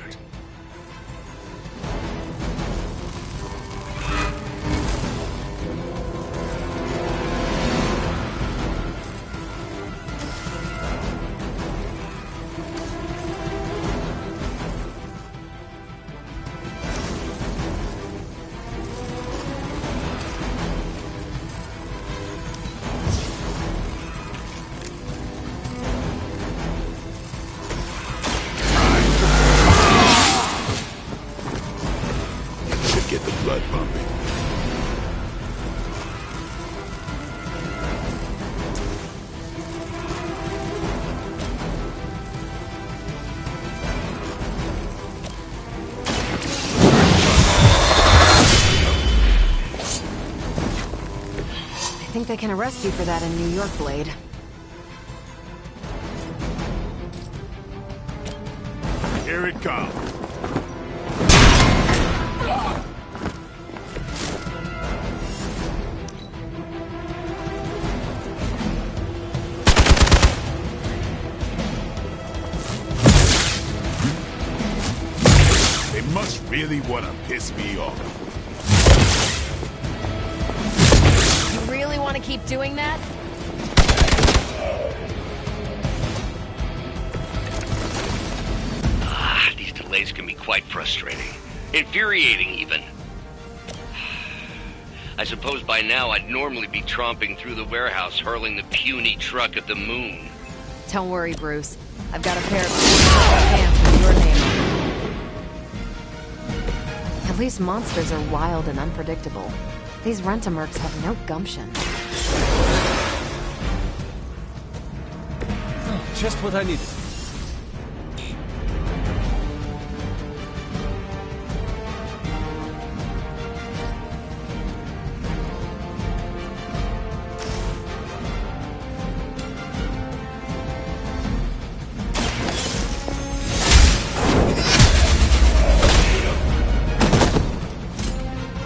Blood pumping. I think they can arrest you for that in New York, Blade. Here it comes. really want to piss me off. You really want to keep doing that? These delays can be quite frustrating. Infuriating, even. I suppose by now I'd normally be tromping through the warehouse, hurling the puny truck at the moon. Don't worry, Bruce. I've got a pair of pants with your name on them. At least monsters are wild and unpredictable. These rent-a-mercs have no gumption. Just what I needed.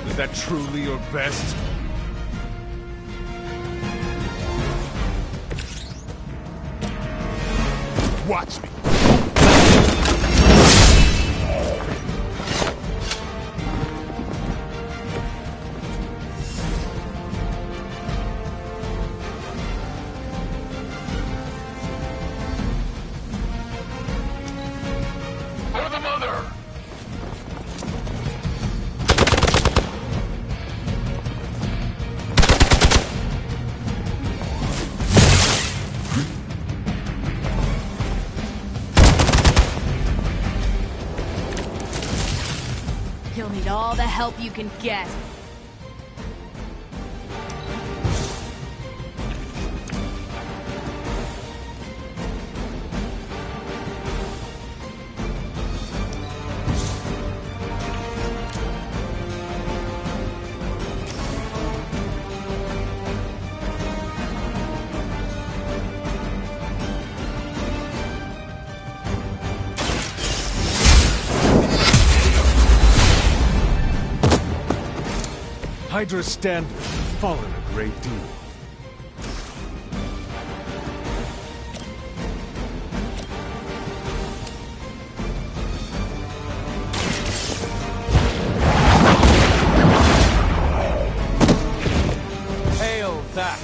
Is that truly your best? Watch me. For the mother! You'll need all the help you can get. Hydra's standards have fallen a great deal. Hail that!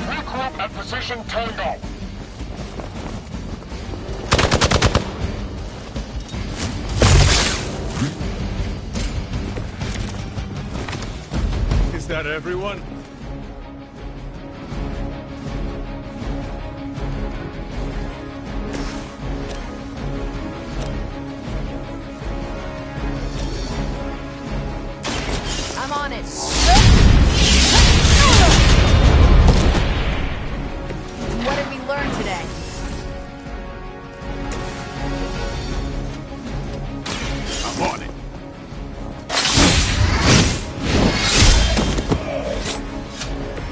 Regroup at position Tango. Is that everyone? I'm on it. What did we learn today? I'm on it.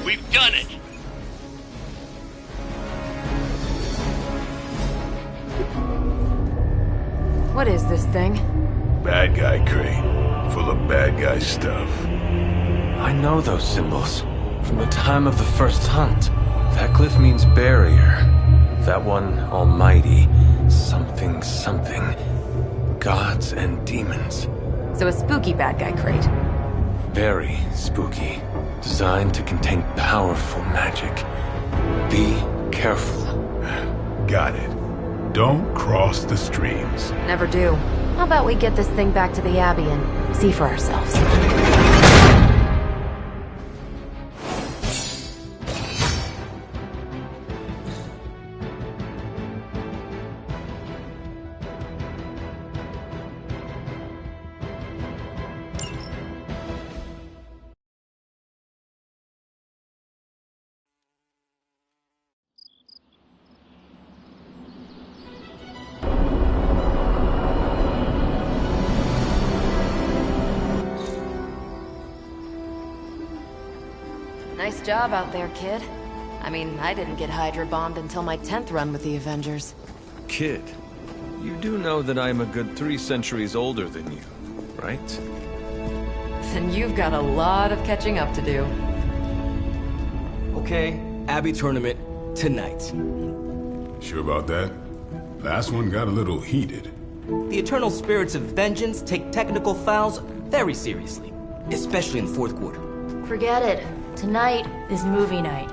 We've done it! What is this thing? Bad guy crate. Full of bad guy stuff. I know those symbols from the time of the first hunt. That glyph means barrier. That one, almighty. Something, something. Gods and demons. So a spooky bad guy crate. Very spooky. Designed to contain powerful magic. Be careful. Got it. Don't cross the streams. Never do. How about we get this thing back to the Abbey and see for ourselves? Nice job out there, kid. I mean, I didn't get Hydra bombed until my 10th run with the Avengers. Kid, you do know that I'm a good 3 centuries older than you, right? Then you've got a lot of catching up to do. Okay, Abbey tournament tonight. Sure about that? Last one got a little heated. The Eternal Spirits of Vengeance take technical fouls very seriously, especially in the 4th quarter. Forget it. Tonight is movie night.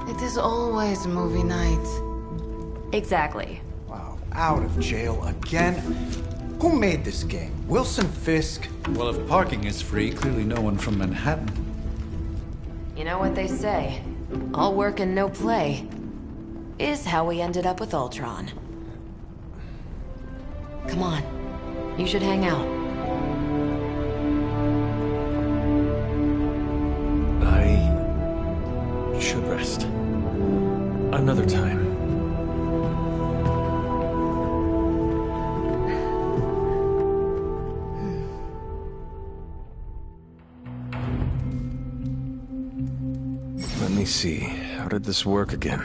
It is always movie night. Exactly. Wow, out of jail again? Who made this game? Wilson Fisk? Well, if parking is free, clearly no one from Manhattan. You know what they say? All work and no play is how we ended up with Ultron. Come on. You should hang out. I should rest. Another time. Let me see. How did this work again?